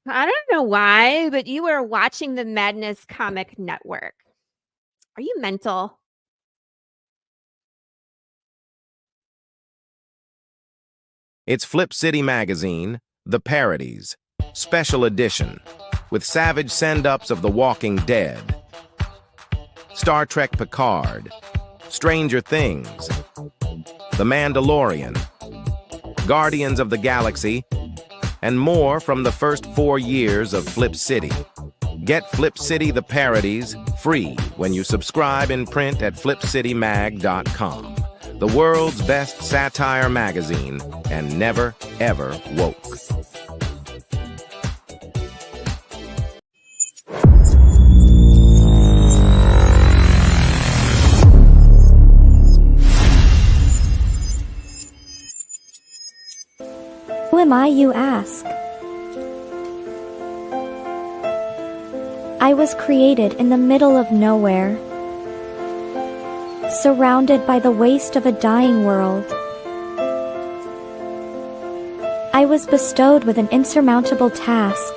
I don't know why, but you are watching the Madness Comic Network. Are you mental? It's Flip City Magazine, The Parodies, Special Edition, with savage send-ups of The Walking Dead, Star Trek Picard, Stranger Things, The Mandalorian, Guardians of the Galaxy, and more from the first 4 years of Flip City. Get Flip City The Parodies free when you subscribe in print at flipcitymag.com. The world's best satire magazine, and never, ever woke. Who am I, you ask? I was created in the middle of nowhere, surrounded by the waste of a dying world. I was bestowed with an insurmountable task: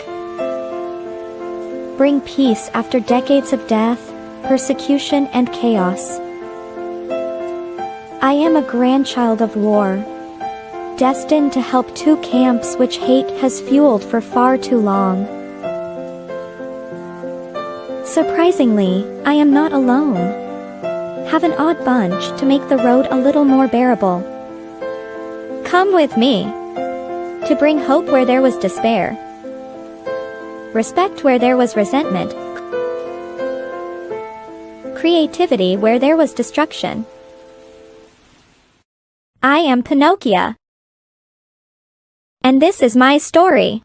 bring peace after decades of death, persecution, and chaos. I am a grandchild of war, destined to help two camps which hate has fueled for far too long. Surprisingly, I am not alone. Have an odd bunch to make the road a little more bearable. Come with me, to bring hope where there was despair, respect where there was resentment, creativity where there was destruction. I am Pinocchio, and this is my story.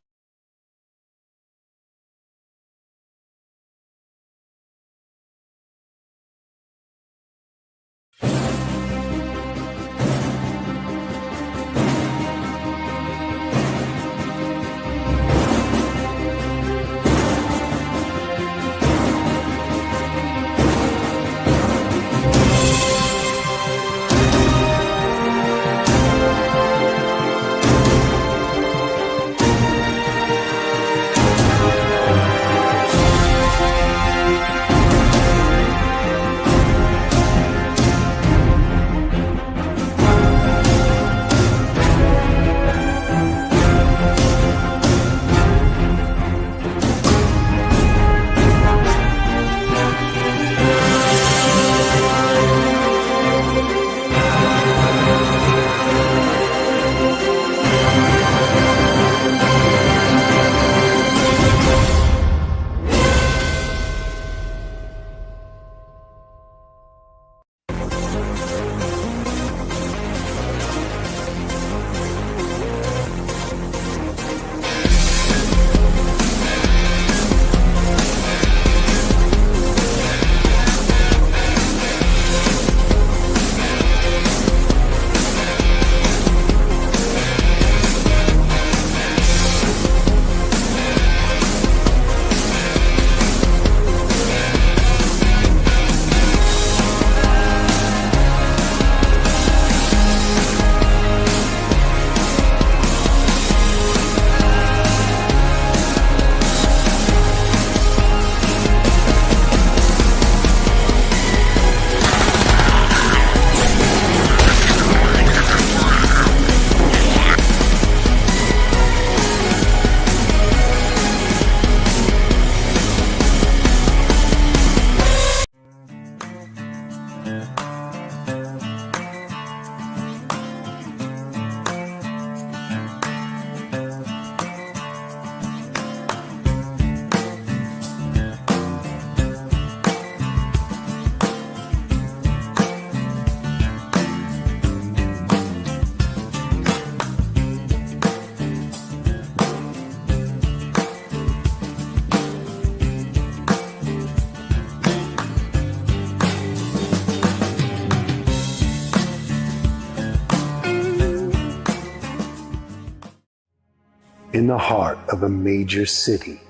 In the heart of a major city,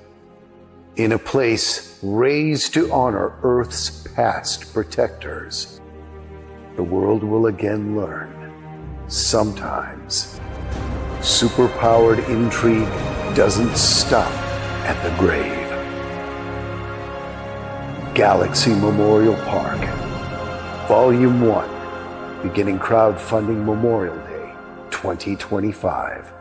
in a place raised to honor Earth's past protectors, the world will again learn, sometimes, superpowered intrigue doesn't stop at the grave. Galaxy Memorial Park, Volume 1, beginning crowdfunding Memorial Day 2025.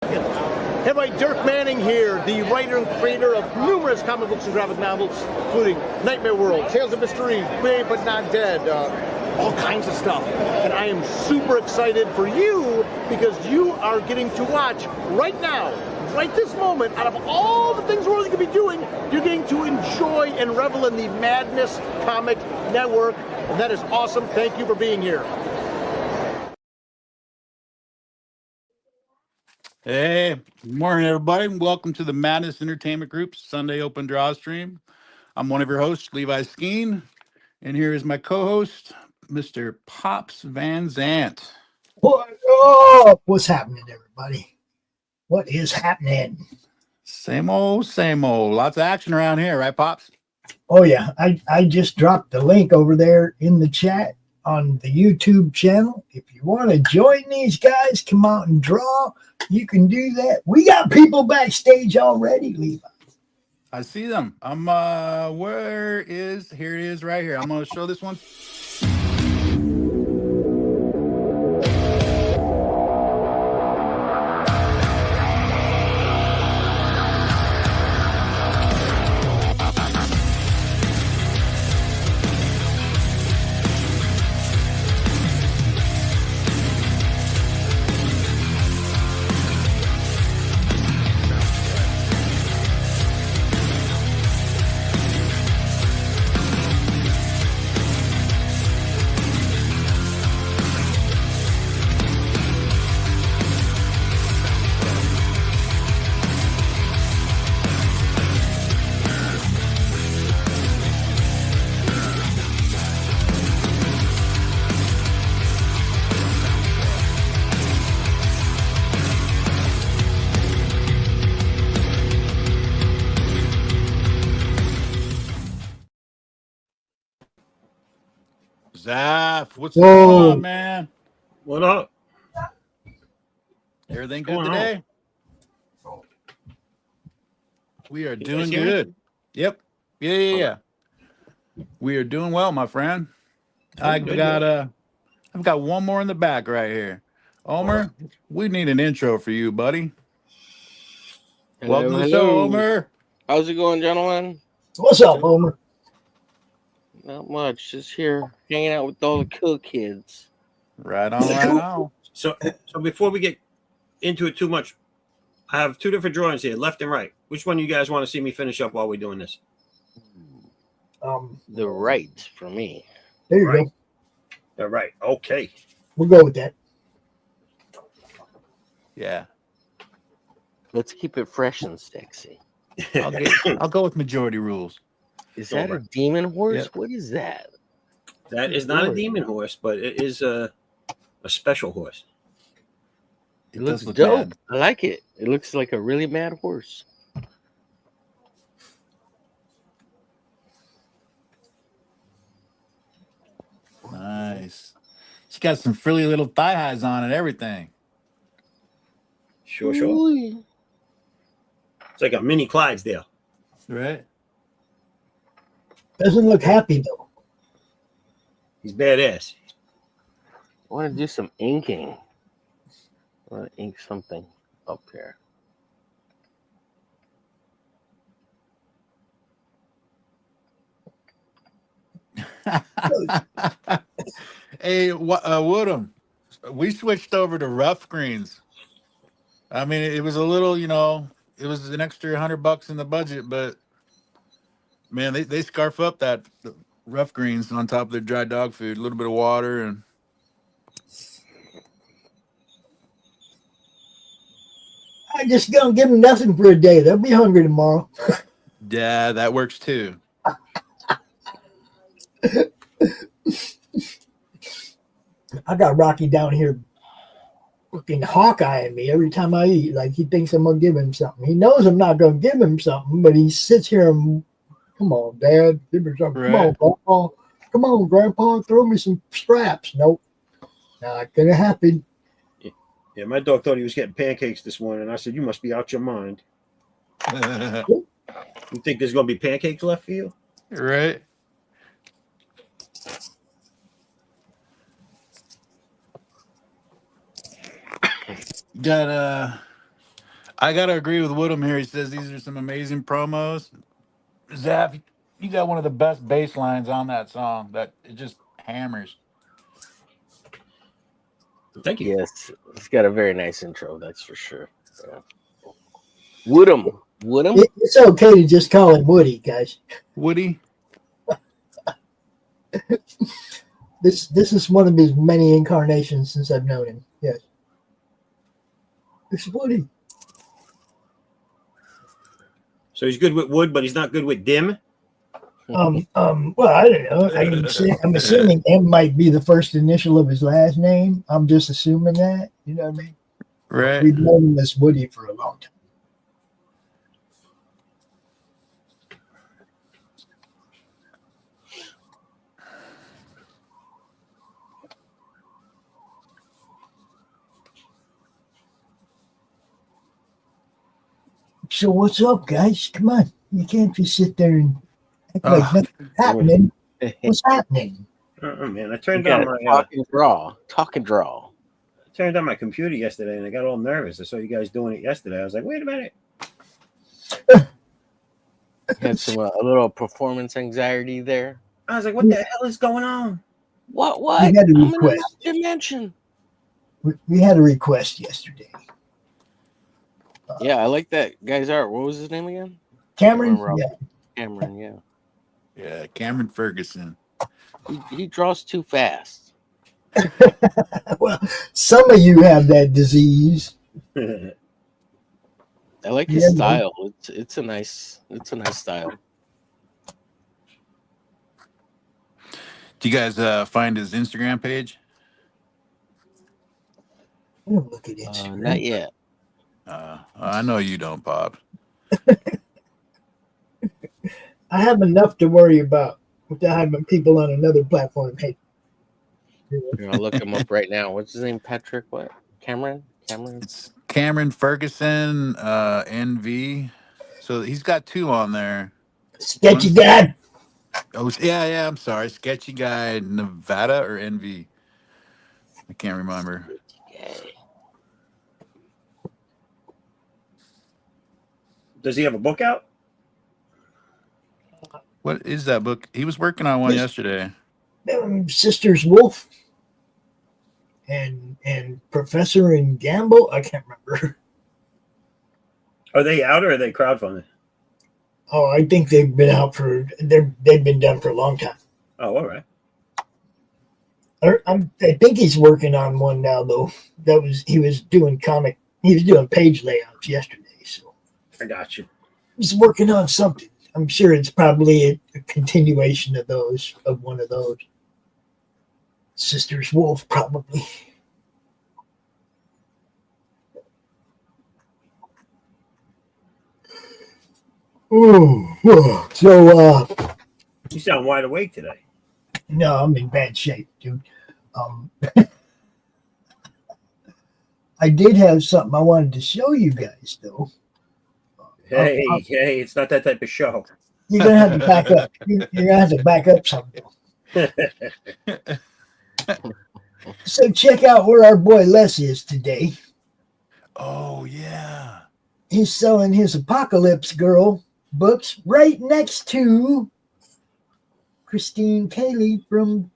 Everybody, Dirk Manning here, the writer and creator of numerous comic books and graphic novels, including Nightmare World, Tales of Mystery, Brave But Not Dead, all kinds of stuff. And I am super excited for you because you are getting to watch right now, right this moment, out of all the things we're really going to be doing, you're getting to enjoy and revel in the Madness Comic Network. And that is awesome. Thank you for being here. Hey, good morning, everybody. Welcome to the Madness Entertainment Group's Sunday Open DrawStream. I'm one of your hosts, Levi Skeen, and here is my co-host, Mr. Pops Van Zant. What's happening, everybody? What is happening? Same old, same old. Lots of action around here, right, Pops? Oh, yeah. I just dropped the link over there in the chat on the YouTube channel. If you want to join these guys, come out and draw. You can do that. We got people backstage already, Levi. I see them. Here it is right here. I'm going to show this one. Zaf, what's going on, man? What up? Everything good today? We are doing good. Yep. Yeah. We are doing well, my friend. I've got one more in the back right here. Omer, we need an intro for you, buddy. Welcome to the show, Omer. How's it going, gentlemen? What's up, Homer? Not much. Just here hanging out with all the cool kids. Right on. So before we get into it too much, I have two different drawings here, left and right. Which one you guys want to see me finish up while we're doing this? The right for me. There you go. The right. Okay. We'll go with that. Yeah. Let's keep it fresh and sexy. I'll go with majority rules. Is that a demon horse? Yep. What is that? That is not a demon horse, but it is a special horse. It looks dope. I like it. It looks like a really mad horse. Nice. She got some frilly little thigh highs on and everything. Sure. It's like a mini Clydesdale. Right. Doesn't look happy, though. He's badass. I want to do some inking. I want to ink something up here. Hey, Woodham, we switched over to rough greens. I mean, it was a little, it was an extra $100 in the budget, but man, they scarf up that rough greens on top of their dry dog food, a little bit of water, and I just don't give them nothing for a day. They'll be hungry tomorrow. yeah, that works too. I got Rocky down here looking hawk-eyeing me every time I eat. Like he thinks I'm going to give him something. He knows I'm not going to give him something, but he sits here and, come on, Dad, give me something. Right. Come on, Grandpa, throw me some scraps. Nope, not going to happen. Yeah, my dog thought he was getting pancakes this morning. And I said, "You must be out your mind. You think there's going to be pancakes left for you?" Right. I gotta agree with Woodham here. He says these are some amazing promos. Zap, you got one of the best bass lines on that song. That it just hammers. Thank you. Yes, it's got a very nice intro, that's for sure. Yeah. Woodham. It's okay to just call him Woody, guys. Woody. This is one of his many incarnations since I've known him. Yes. It's Woody. So he's good with wood, but he's not good with dim. Well, I don't know. I'm assuming M might be the first initial of his last name. I'm just assuming that. You know what I mean? Right. We've known him as Woody for a long time. So what's up, guys? Come on. You can't just sit there and act like nothing's happening. What's happening? Man, I turned You on gotta my talk and draw. Talk and draw. I turned on my computer yesterday, and I got all nervous. I saw you guys doing it yesterday. I was like, "Wait a minute." Had some a little performance anxiety there. I was like, "What the hell is going on?" What? We had a I'm in another request. dimension. We had a request yesterday. Yeah, I like that guy's art. What was his name again? Cameron? Yeah. Yeah. Cameron, yeah. Yeah, Cameron Ferguson. He draws too fast. Well, some of you have that disease. I like his Yeah, style. It's a nice style. Do you guys find his Instagram page? I don't look at Instagram. Not yet. I know you don't, Pop. I have enough to worry about without having people on another platform. Hey, Here, I'll look him up right now. What's his name? Patrick? What? Cameron? It's Cameron Ferguson, NV. So he's got two on there. Sketchy guy. Oh, yeah. I'm sorry. Sketchy Guy, Nevada or NV? I can't remember. Does he have a book out? What is that book? He was working on one yesterday. Sisters Wolf and Professor and Gamble. I can't remember. Are they out or are they crowdfunded? Oh, I think they've been out they've been done for a long time. Oh, all right. I think he's working on one now though. He was doing page layouts yesterday, so I got you. He's working on something. I'm sure it's probably a continuation of one of those. Sisters Wolf, probably. Ooh, so you sound wide awake today. No, I'm in bad shape, dude. I did have something I wanted to show you guys, though. Hey, it's not that type of show. You're gonna have to back up. You're gonna have to back up something. So check out where our boy Les is today. Oh yeah. He's selling his Apocalypse Girl books right next to Christine Cayley from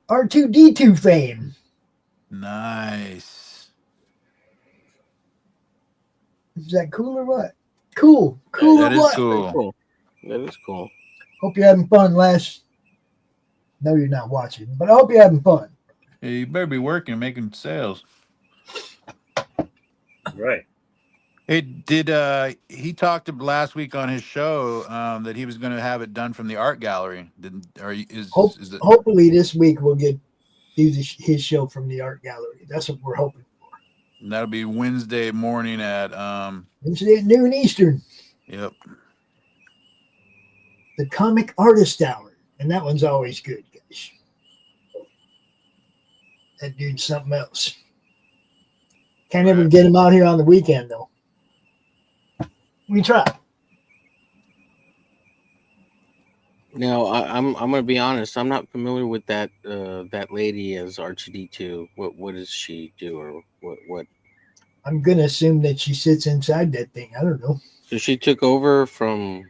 R2D2 fame. Nice. Is that cool or what? Cool That or is what? cool. That is cool. Hope you're having fun, Les. No, you're not watching, but I hope you're having fun. Hey, you better be working, making sales. Right. Hey, he talked last week on his show that he was going to have it done from the art gallery? Hopefully this week we'll do his show from the art gallery. That's what we're hoping for. And that'll be Wednesday morning at Wednesday at noon Eastern. Yep. The Comic Artist Hour, and that one's always good, guys. That dude's something else. Can't ever get him out here on the weekend though. We try. Now, I'm gonna be honest. I'm not familiar with that that lady as R2D2. What does she do, or what? I'm gonna assume that she sits inside that thing. I don't know. So she took over from.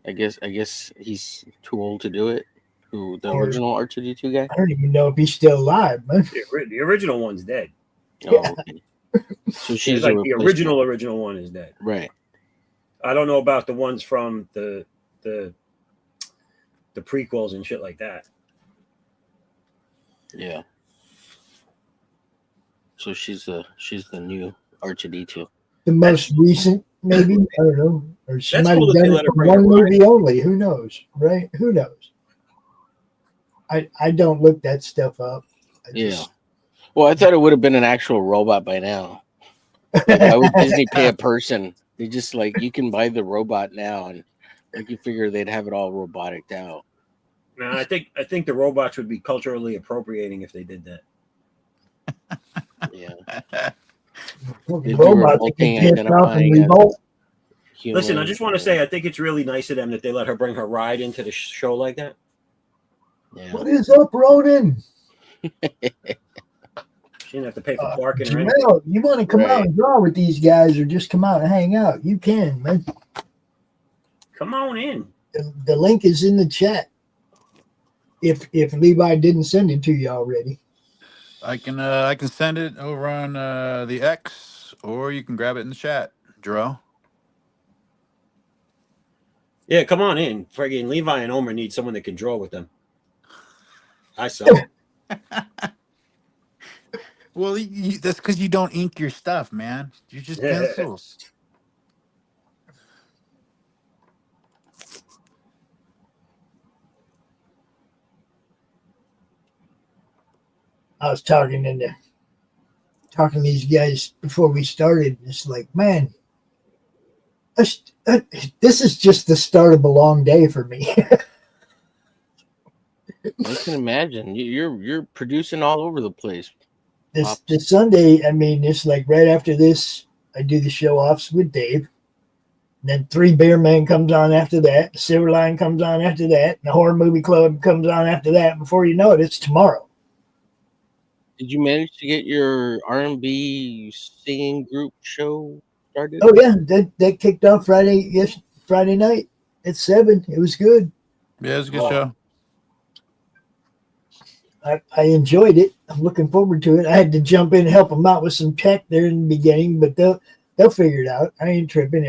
I guess he's too old to do it. Who, the original R2D2 guy? I don't even know if he's still alive, man. The original one's dead. Oh, okay. So she's like the original one is dead. Right. I don't know about the ones from the prequels and shit like that. Yeah. So she's the new R2D2. The most recent, maybe. I don't know. Or she That's might cool have that they done let it her for bring one her movie only. Who knows, right? Who knows? I don't look that stuff up. Yeah. Well, I thought it would have been an actual robot by now. Like, why would Disney pay a person? They just like, you can buy the robot now, and like you figure they'd have it all robotic out. No, I think the robots would be culturally appropriating if they did that. Yeah. The robots that can piss off and revolt. Listen, I just want to say I think it's really nice of them that they let her bring her ride into the show like that. Yeah. What is up, Ronan? She didn't have to pay for parking or anything. Jamel, you want to come out and draw with these guys or just come out and hang out? You can, man. Come on in. The link is in the chat. If Levi didn't send it to you already. I can send it over on the X, or you can grab it in the chat, Dro. Yeah, come on in. Friggin' Levi and Omer need someone that can draw with them. I saw. Well, that's because you don't ink your stuff, man. You're just pencils. I was talking to these guys before we started. It's like, man, this is just the start of a long day for me. I can imagine you're producing all over the place. This Sunday, I mean, it's like right after this, I do the show offs with Dave. Then 3 Bear Men comes on after that. The Silver Line comes on after that. The Horror Movie Club comes on after that. Before you know it, it's tomorrow. Did you manage to get your R&B singing group show started? Oh yeah, that kicked off Friday night at 7. It was good. Yeah, it was a good show. I enjoyed it. I'm looking forward to it. I had to jump in and help them out with some tech there in the beginning, but they'll figure it out. I ain't tripping.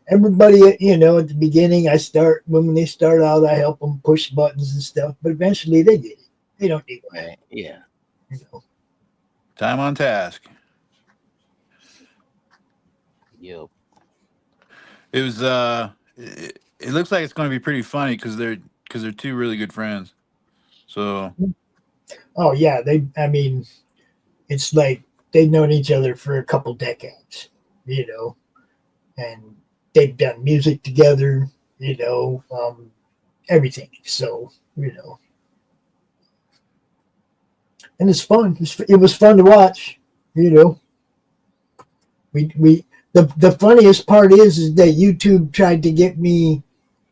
Everybody, you know, at the beginning, when they start out, I help them push buttons and stuff, but eventually they get it. They don't need it. Yeah. You know. Time on task. Yep. It was it looks like it's going to be pretty funny because they're 2 really good friends. So oh yeah, it's like they've known each other for a couple decades, you know, and they've done music together, you know, everything. So, you know, and it's fun. It was fun to watch, you know. The funniest part is that YouTube tried to get me.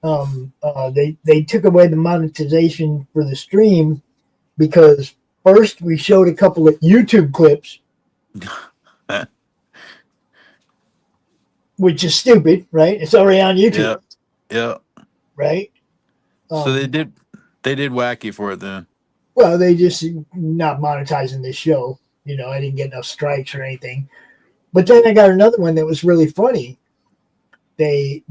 They took away the monetization for the stream because first we showed a couple of YouTube clips, which is stupid, right? It's already on YouTube. Yeah. Right. So they did wacky for it then. Well, they just not monetizing this show. You know, I didn't get enough strikes or anything. But then I got another one that was really funny. They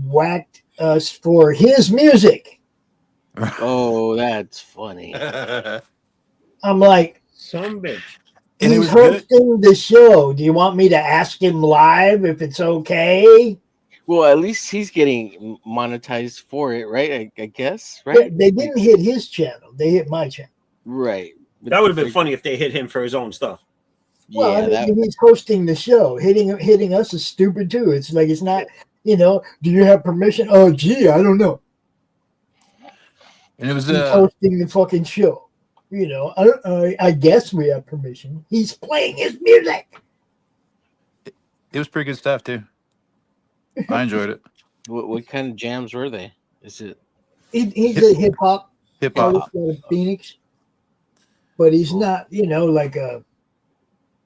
whacked us for his music. Oh, that's funny. I'm like, some bitch. He's hosting the show. Do you want me to ask him live if it's okay? Well, at least he's getting monetized for it, right? I guess, right? They didn't hit his channel. They hit my channel. Right. But that would have been funny if they hit him for his own stuff. Well, yeah, he's hosting the show. Hitting us is stupid too. It's like, it's not, you know, do you have permission? Oh, gee, I don't know. And it was he's hosting the fucking show. You know, I guess we have permission. He's playing his music. It was pretty good stuff too. I enjoyed it. What kind of jams were they? Is it He's a hip hop artist out of Phoenix, but he's not, like a.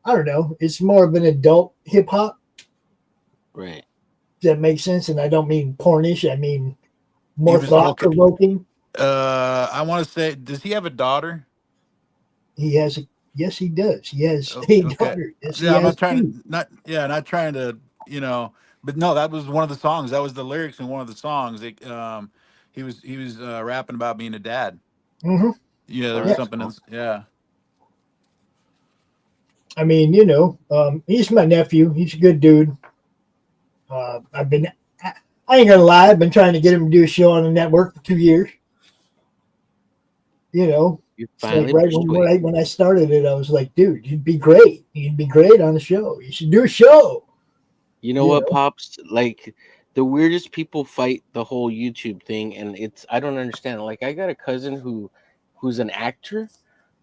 I don't know. It's more of an adult hip hop. right? Does that makes sense? And I don't mean pornish. I mean more thought provoking. I want to say, does he have a daughter? He has a. Yes, he does. He has a daughter. Yes, I'm not trying to, but no, that was one of the songs. That was the lyrics in one of the songs. He was rapping about being a dad. Mm-hmm. Yeah, there was something else. Yeah. I mean, he's my nephew. He's a good dude. I ain't gonna lie, I've been trying to get him to do a show on the network for 2 years. Like right when I started it, I was like, dude, you'd be great. You'd be great on the show. You should do a show. You know what, Pops? Like, the weirdest people fight the whole YouTube thing, and I don't understand. Like, I got a cousin who's an actor,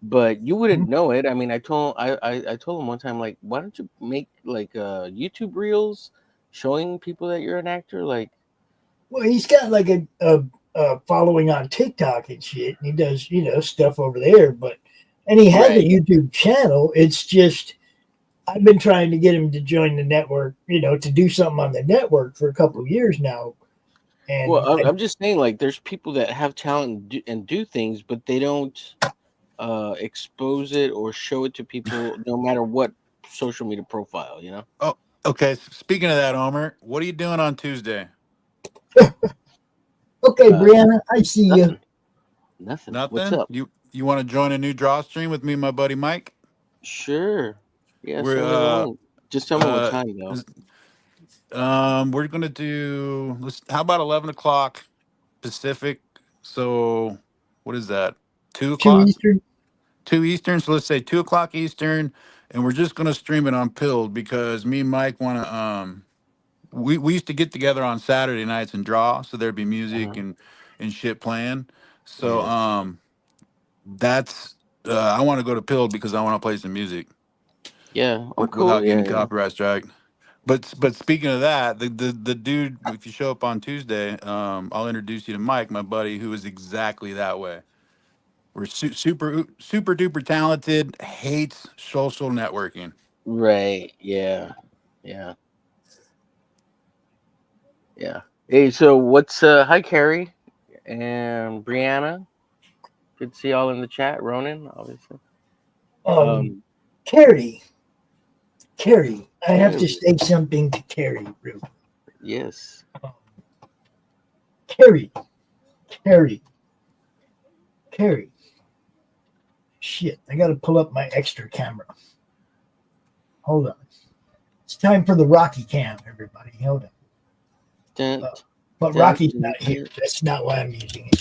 but you wouldn't know it. I mean, I told him one time, like, why don't you make like YouTube reels showing people that you're an actor? Like, well, he's got like a following on TikTok and shit, and he does stuff over there. And he has a YouTube channel. It's just I've been trying to get him to join the network, to do something on the network for a couple of years now. And I'm just saying, like, there's people that have talent and do things, but they don't expose it or show it to people, no matter what social media profile. Oh, okay. Speaking of that, Homer, what are you doing on Tuesday? Okay, Brianna, I see you. Nothing. What's up? You want to join a new DrawStream with me and my buddy Mike? Sure. Yeah. Just tell me what time, though. We're gonna do. How about 11 o'clock Pacific? So, what is that? 2 o'clock. 2 Eastern. 2 Eastern. So let's say 2 o'clock Eastern, and we're just gonna stream it on Pilled because me and Mike want to. We used to get together on Saturday nights and draw, so there'd be music and shit playing. So that's I want to go to Pilled because I want to play some music. Yeah, without getting copyright strike. But speaking of that, the dude, if you show up on Tuesday, I'll introduce you to Mike, my buddy, who is exactly that way. We're super duper talented, hates social networking. Right. Yeah. Hey, so what's hi Carrie and Brianna. Good to see y'all in the chat. Ronan, obviously. Carrie, I have to say something to Carrie, real quick. Yes. Carrie. Shit, I gotta pull up my extra camera. Hold on. It's time for the Rocky cam, everybody. Hold on. But Rocky's not here. That's not why I'm using it.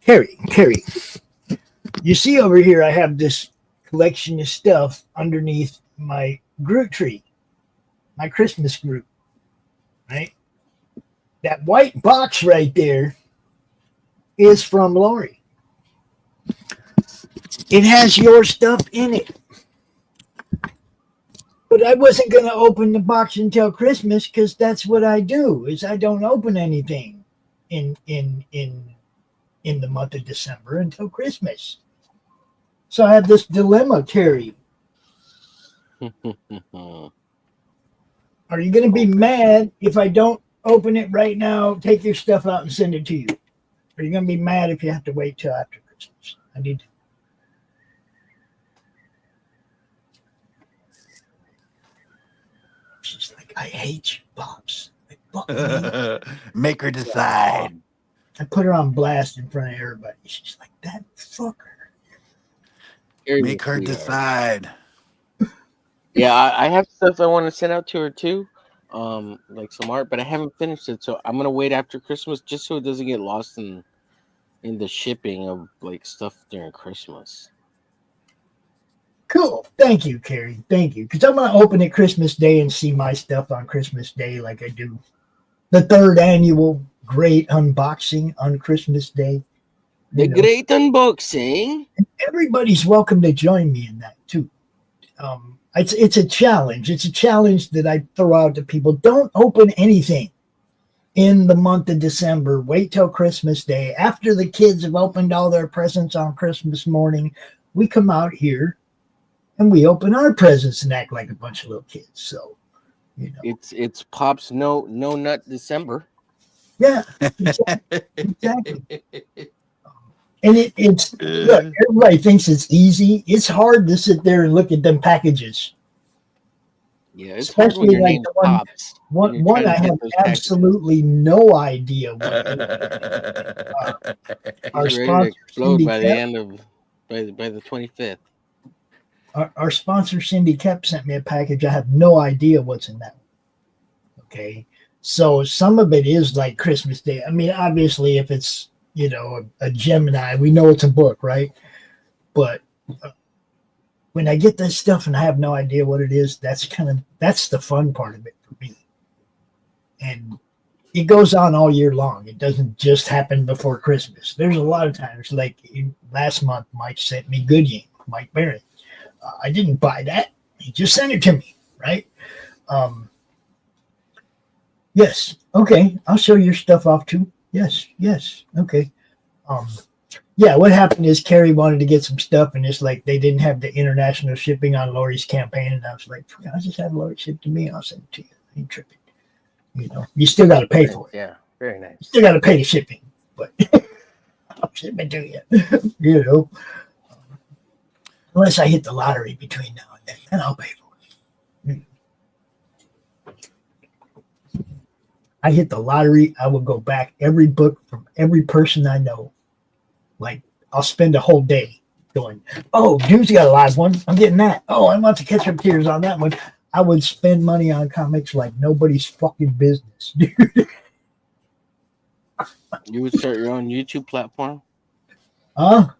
Carrie. You see over here, I have this collection of stuff underneath my Groot tree, my Christmas Groot, right? That white box right there is from Lori. It has your stuff in it. But I wasn't going to open the box until Christmas because that's what I do, is I don't open anything in the month of December until Christmas. So I have this dilemma, Carrie. Are you going to be mad if I don't open it right now, take your stuff out and send it to you? Or are you going to be mad if you have to wait till after Christmas? I need to. She's like, I hate you, Pops. Make her decide. I put her on blast in front of everybody. She's like, that fucker. Make her decide. Yeah, I have stuff I want to send out to her too, like some art, but I haven't finished it, so I'm gonna wait after Christmas just so it doesn't get lost in the shipping of like stuff during Christmas. Cool. Thank you, Carrie. Thank you. Because I'm going to open it Christmas Day and see my stuff on Christmas Day like I do the 3rd annual Great Unboxing on Christmas Day. The Great Unboxing. And everybody's welcome to join me in that, too. It's a challenge. It's a challenge that I throw out to people. Don't open anything in the month of December. Wait till Christmas Day. After the kids have opened all their presents on Christmas morning, we come out here and we open our presents and act like a bunch of little kids. So, you know, it's Pop's no nut December. Yeah, exactly. And it's look, everybody thinks it's easy. It's hard to sit there and look at them packages. Yeah, it's especially like the one I have absolutely no idea what our sponsor explode by the end of by the 25th. Our sponsor Cindy Koepp sent me a package. I have no idea what's in that one. Okay. So some of it is like Christmas Day. I mean, obviously, if it's, you know, a Gemini, we know it's a book, right? But when I get this stuff and I have no idea what it is, that's the fun part of it for me. And it goes on all year long. It doesn't just happen before Christmas. There's a lot of times, like last month, Mike sent me Goodyear, Mike Barron. I didn't buy that. He just sent it to me, right? Yes. Okay. I'll show your stuff off too. Yes. Okay. Yeah, what happened is Carrie wanted to get some stuff, and it's like they didn't have the international shipping on Lori's campaign, and I was like, I'll just have Lori ship to me. I'll send it to you. I ain't tripping. You know, you still got to pay for it. Yeah, very nice. You still got to pay the shipping, but I'll ship it to you. You know, unless I hit the lottery between now and then I'll pay for it. I hit the lottery, I will go back every book from every person I know. Like, I'll spend a whole day going, oh, dude's got a live one. I'm getting that. Oh, I want to catch up tears on that one. I would spend money on comics like nobody's fucking business, dude. You would start your own YouTube platform? Huh?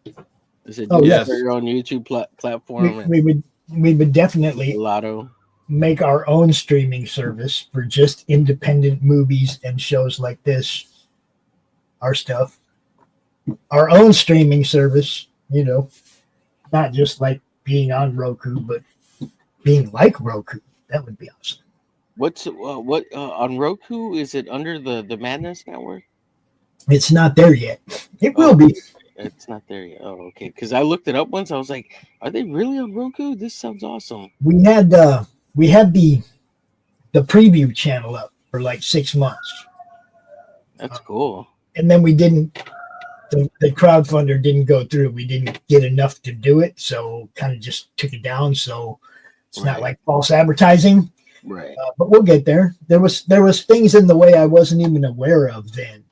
I said you would start your own YouTube platform. We would definitely Lotto. Make our own streaming service for just independent movies and shows like this. Our stuff. Our own streaming service, you know, not just like being on Roku, but being like Roku. That would be awesome. What's on Roku? Is it under the Madness Network? It's not there yet. It will be. It's not there yet. Oh, okay. Because I looked it up once. I was like, are they really on Roku? This sounds awesome. We had the preview channel up for like 6 months. That's cool. And then we didn't. The crowdfunder didn't go through. We didn't get enough to do it, so kind of just took it down. So it's not like false advertising, right? But we'll get there. There was things in the way I wasn't even aware of then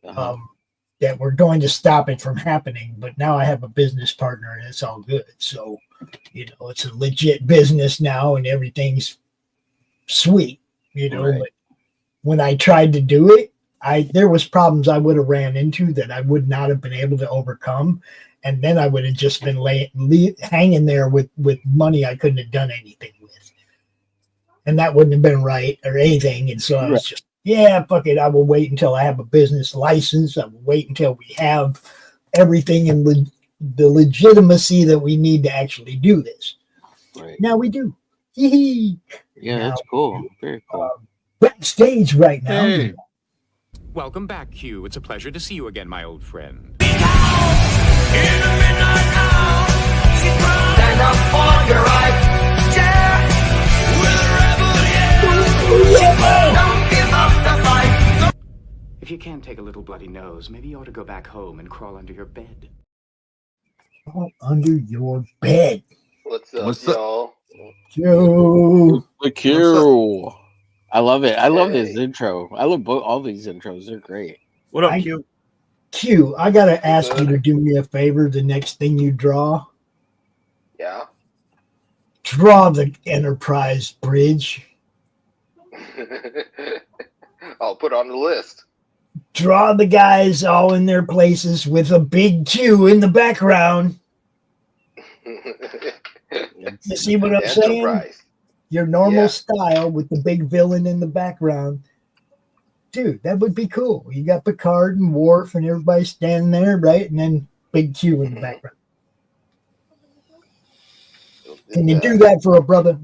that were going to stop it from happening. But now I have a business partner, and it's all good. So you know, it's a legit business now, and everything's sweet. You know, but when I tried to do it, there was problems I would have ran into that I would not have been able to overcome, and then I would have just been hanging there with money I couldn't have done anything with, and that wouldn't have been right or anything. And so I was just, fuck it. I will wait until I have a business license. I will wait until we have everything in the legitimacy that we need to actually do this. Right now we do. Yeah, that's cool. Very cool. Backstage right now. Hey. Welcome back, Q. It's a pleasure to see you again, my old friend. Stand up for your right. Yeah. Don't give up the fight. If you can't take a little bloody nose, maybe you ought to go back home and crawl under your bed. Crawl under your bed. What's up, y'all? Joe. The Q. I love it. I love this intro. I love all these intros. They're great. What up, Q? Q, I got to ask you to do me a favor the next thing you draw. Yeah. Draw the Enterprise bridge. I'll put it on the list. Draw the guys all in their places with a big Q in the background. You see what I'm saying? Your normal style with the big villain in the background. Dude, that would be cool. You got Picard and Worf and everybody standing there, right? And then big Q in the background. Can you do that for a brother?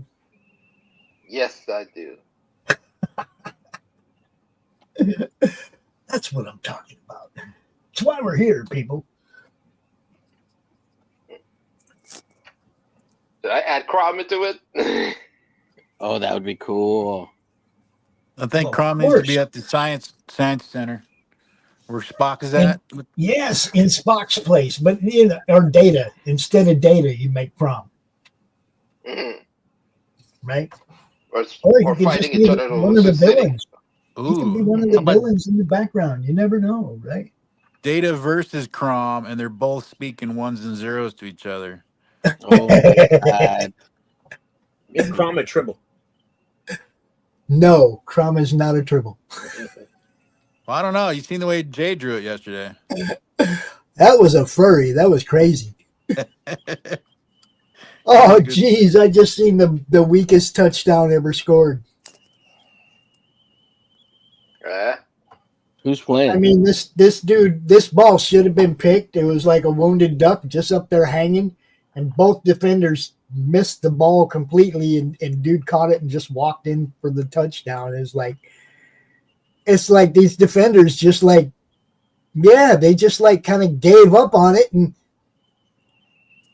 Yes, I do. That's what I'm talking about. That's why we're here, people. Did I add Crom into it? Oh, that would be cool. I think Crom needs to be at the Science Center where Spock is at. Yes, in Spock's place, but or Data. Instead of Data, you make Crom. Right? Or you could fighting just each be other to one of the lose the city. villains. You can be one of the villains in the background. You never know, right? Data versus Crom, and they're both speaking ones and zeros to each other. Oh my god! Make Crom a tribble. No, Crom is not a tribble. Well, I don't know. You seen the way Jay drew it yesterday? That was a furry. That was crazy. Oh, geez. I just seen the weakest touchdown ever scored. Who's playing? I mean, this dude, this ball should have been picked. It was like a wounded duck just up there hanging, and both defenders missed the ball completely, and dude caught it and just walked in for the touchdown. It's like these defenders just like, yeah, they just like kind of gave up on it, and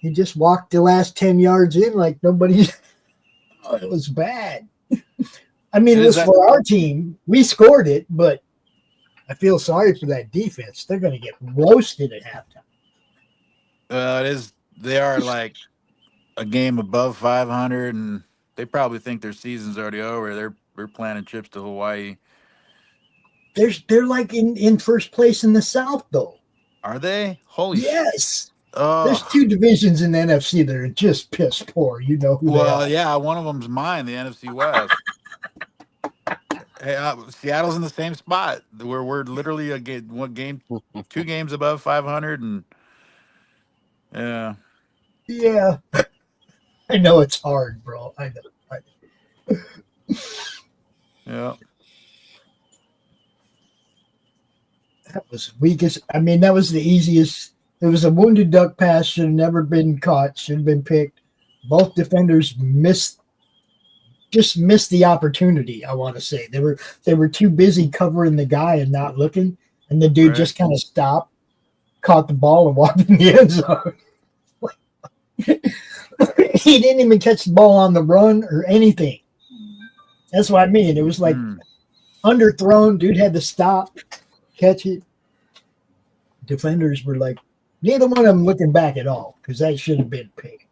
he just walked the last 10 yards in like nobody. Oh, it was bad. I mean, it was for our team. We scored it, but I feel sorry for that defense. They're going to get roasted at halftime. It is. They are like a game above 500, and they probably think their season's already over. They're planning trips to Hawaii. They're like in first place in the South, though. Are they? Holy yes. Oh. There's two divisions in the NFC that are just piss poor. You know who they are. Yeah, one of them's mine, the NFC West. Hey, Seattle's in the same spot where we're literally two games above 500, and yeah. I know it's hard, bro. I know. Yeah. That was the weakest. I mean, that was the easiest. It was a wounded duck pass. Should have never been caught. Should have been picked. Both defenders missed the opportunity. I want to say they were too busy covering the guy and not looking, and the dude just kind of stopped, caught the ball, and walked in the end zone. He didn't even catch the ball on the run or anything. That's what I mean. It was like underthrown. Dude had to stop, catch it. Defenders were like, neither one of them looking back at all because that should have been picked.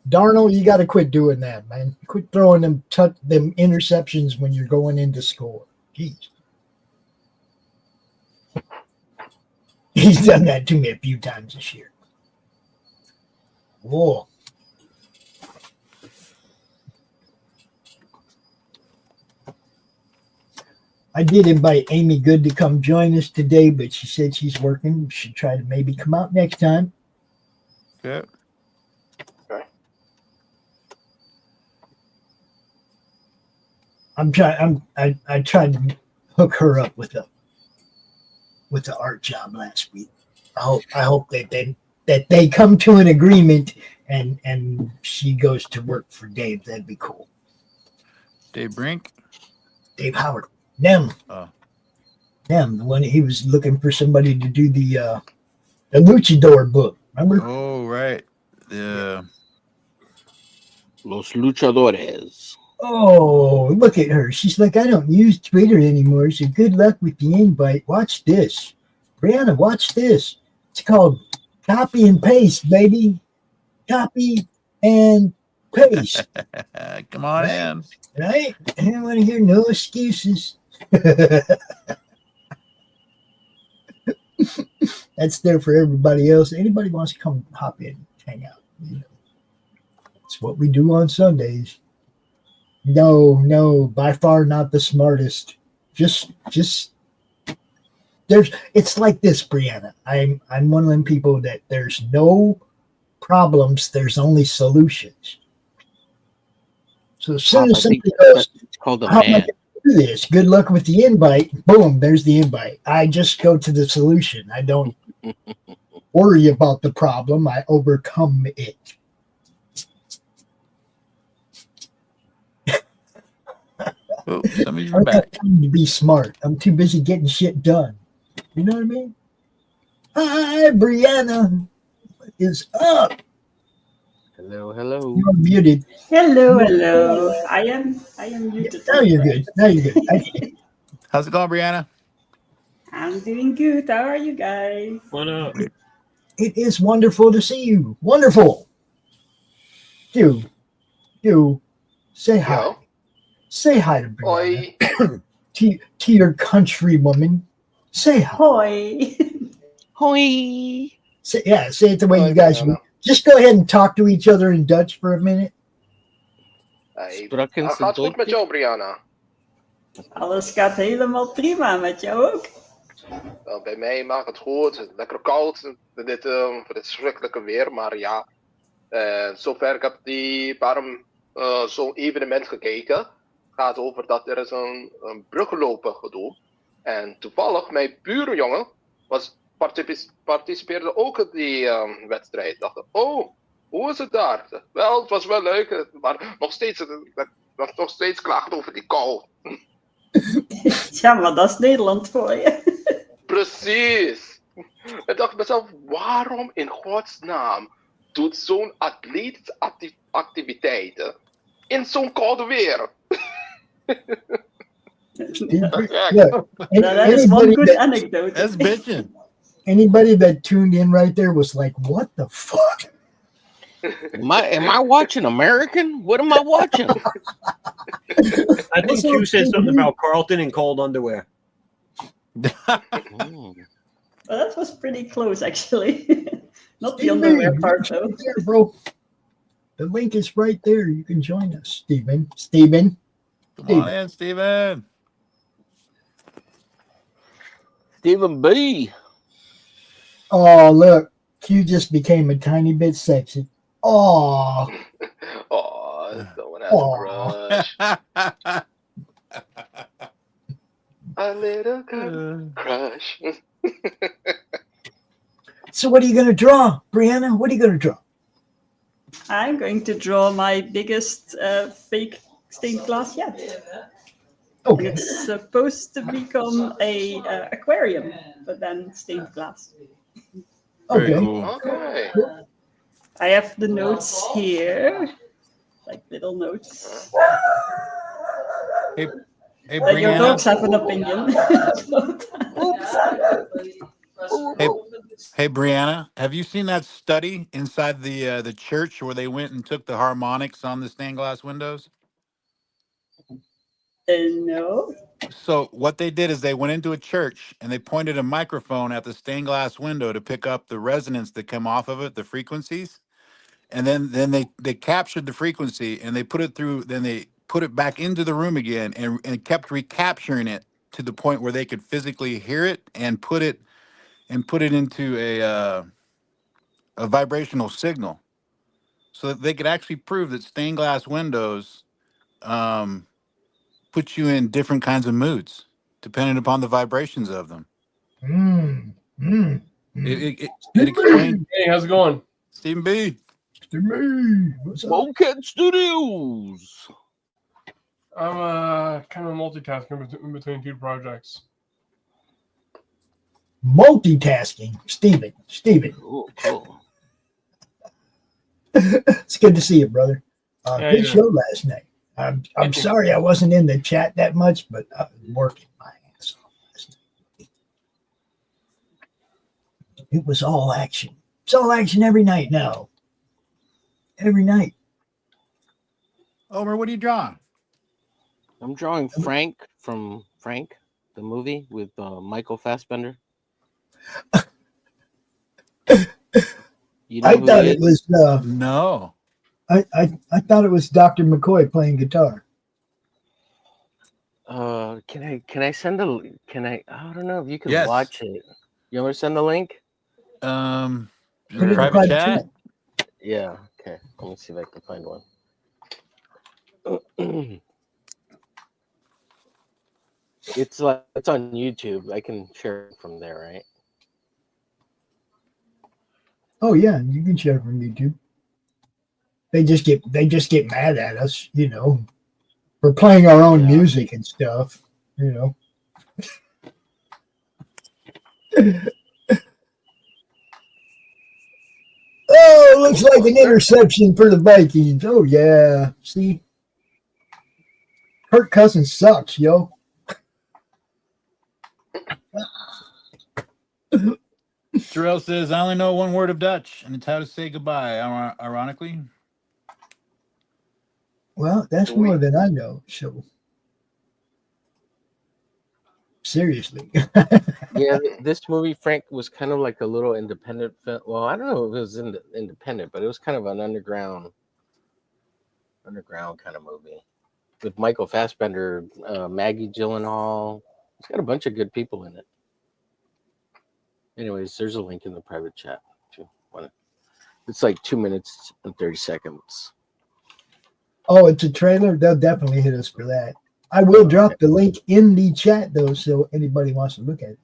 Darnold, you got to quit doing that, man. Quit throwing them interceptions when you're going in to score. Jeez. He's done that to me a few times this year. Whoa. I did invite Amy Good to come join us today, but she said she's working. We should try to maybe come out next time. Yeah. I tried to hook her up with the art job last week. I hope that they come to an agreement and she goes to work for Dave. That'd be cool. Dave Brink? Dave Howard. Them. Them. The one he was looking for somebody to do the Luchador book. Remember? Oh, right. Yeah. Los Luchadores. Oh, look at her. She's like, I don't use Twitter anymore, so good luck with the invite. Watch this. Brianna, watch this. It's called copy and paste, baby. Copy and paste. Come on in. Right? I don't want to hear no excuses. That's there for everybody else. Anybody wants to come hop in, hang out. You know. It's what we do on Sundays. No, by far not the smartest. Just it's like this, Brianna. I'm one of them people that there's no problems, there's only solutions. So as soon as somebody goes, it's called a how am I man. gonna do this? Good luck with the invite. Boom, there's the invite. I just go to the solution. I don't worry about the problem. I overcome it. Oh, some of you I are don't have back. time to be smart. I'm too busy getting shit done. You know what I mean? Hi, Brianna. What is up? Hello, hello. You're muted. Hello, hello. I am muted. Now you're good. Now you're good. Okay. How's it going, Brianna? I'm doing good. How are you guys? What up? It is wonderful to see you. Wonderful. You say hi. Yo. Say hi to Brianna. Oi. To your countrywoman. Say hi. Hoi. Hoi. Say it the way Hoi, you guys Brianna. would. Just go ahead and talk to each other in Dutch for a minute. Hey. Spraken Gaat het goed met jou, Brianna? Alles gaat helemaal prima met jou ook. Wel, bij mij maakt het goed. Lekker koud voor dit verschrikkelijke weer. Maar ja, zover ik heb zo'n evenement gekeken. Het gaat over dat er is een bruggenlopen gedoe. En toevallig, mijn buurjongen participeerde ook in die wedstrijd. Ik dacht, oh, hoe is het daar? Wel, het was wel leuk, maar nog steeds klaagt over die kou. Ja, maar dat is Nederland voor je. Precies. Ik dacht mezelf, waarom in godsnaam doet zo'n atletische activiteiten in zo'n koude weer? Look, That is one good anecdote. That's bitching. Anybody that tuned in right there was like, what the fuck? Am I watching American? What am I watching? I think Q said something about Carlton and cold underwear. Well, that was pretty close, actually. Not the underwear part, though. There, bro. The link is right there. You can join us, Steven. Steven. Come on in, Steven. Stephen B. Oh, look. Q just became a tiny bit sexy. Oh. Oh, someone has a crush. A little crush. So what are you going to draw, Brianna? What are you going to draw? I'm going to draw my biggest fake stained glass yet. Okay. And it's supposed to become a aquarium, but then stained glass. Okay. Cool. Okay. I have the notes here, like little notes. Hey, Your Brianna. dogs have an opinion. Hey, Brianna. Have you seen that study inside the church where they went and took the harmonics on the stained glass windows? No. So what they did is they went into a church and they pointed a microphone at the stained glass window to pick up the resonance that come off of it, the frequencies. And then they captured the frequency and they put it through, then they put it back into the room again and kept recapturing it to the point where they could physically hear it and put it into a vibrational signal so that they could actually prove that stained glass windows put you in different kinds of moods depending upon the vibrations of them. It explained. Hey, how's it going? Stephen B. Wildcat Studios. I'm kind of multitasking in between two projects. Multitasking. Steven. Cool, cool. It's good to see you, brother. Yeah, Good show last night. I'm sorry I wasn't in the chat that much, but I was working my ass off last night. It was all action. It's all action every night now. Every night. Omer, what are you drawing? I'm drawing Frank from Frank, the movie with Michael Fassbender. You know I thought it was no. I thought it was Dr. McCoy playing guitar. Can I send a I don't know if you can Yes. watch it. You want me to send the link? Put it in Private chat? Yeah, okay. Let me see if I can find one. It's on YouTube. I can share it from there, right? Oh yeah, you can share it from YouTube. They just get mad at us, for playing our own music and stuff, you know. Oh, looks like an interception for the Vikings. Oh, yeah. See? Kirk Cousins sucks, yo. Terrell says, I only know one word of Dutch, and it's how to say goodbye, ironically. Well, that's more than I know, so. Seriously. Yeah, this movie, Frank, was kind of like a little independent film. Well, I don't know if it was independent, but it was kind of an underground kind of movie with Michael Fassbender, Maggie Gyllenhaal. It's got a bunch of good people in it. Anyways, there's a link in the private chat if you want it. It's like 2 minutes and 30 seconds. Oh, it's a trailer? They'll definitely hit us for that. I will drop the link in the chat, though, so anybody wants to look at it.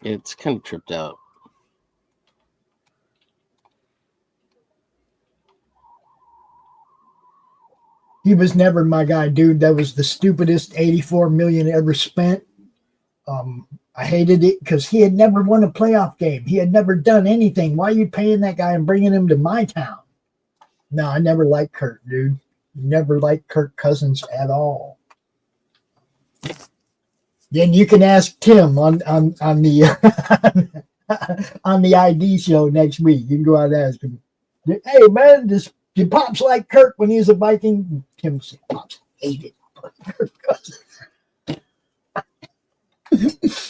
It's kind of tripped out. He was never my guy, dude. That was the stupidest $84 million ever spent. I hated it because he had never won a playoff game. He had never done anything. Why are you paying that guy and bringing him to my town? No, I never liked Kirk, dude. Never liked Kirk Cousins at all. Then you can ask Tim on the on the ID show next week. You can go out and ask him. Hey man, did Pops like Kirk when he was a Viking? Tim said Pops hated Kirk Cousins.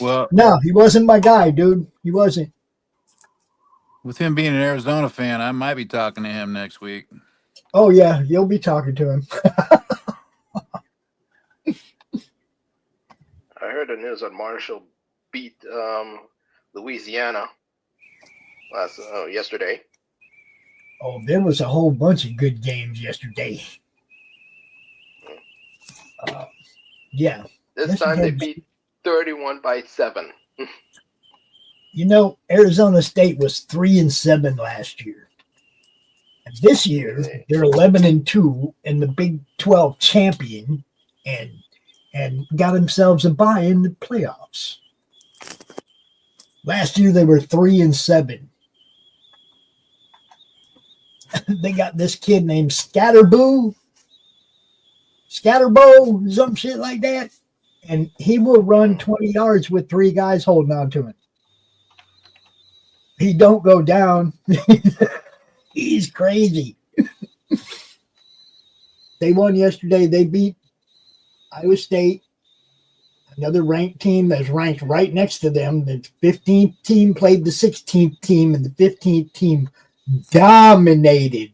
Well, no, he wasn't my guy, dude. He wasn't. With him being an Arizona fan, I might be talking to him next week. Oh yeah, you'll be talking to him. I heard the news that Marshall beat Louisiana yesterday. Oh, there was a whole bunch of good games yesterday. Yeah. This time they beat 31-7. You know, Arizona State was 3-7 last year. And this year they're 11-2 in the Big 12 champion, and got themselves a bye in the playoffs. Last year they were 3-7. They got this kid named Scatterbo, some shit like that, and he will run 20 yards with 3 guys holding on to him. He don't go down. He's crazy. They won yesterday. They beat Iowa State, another ranked team that's ranked right next to them. The 15th team played the 16th team, and the 15th team dominated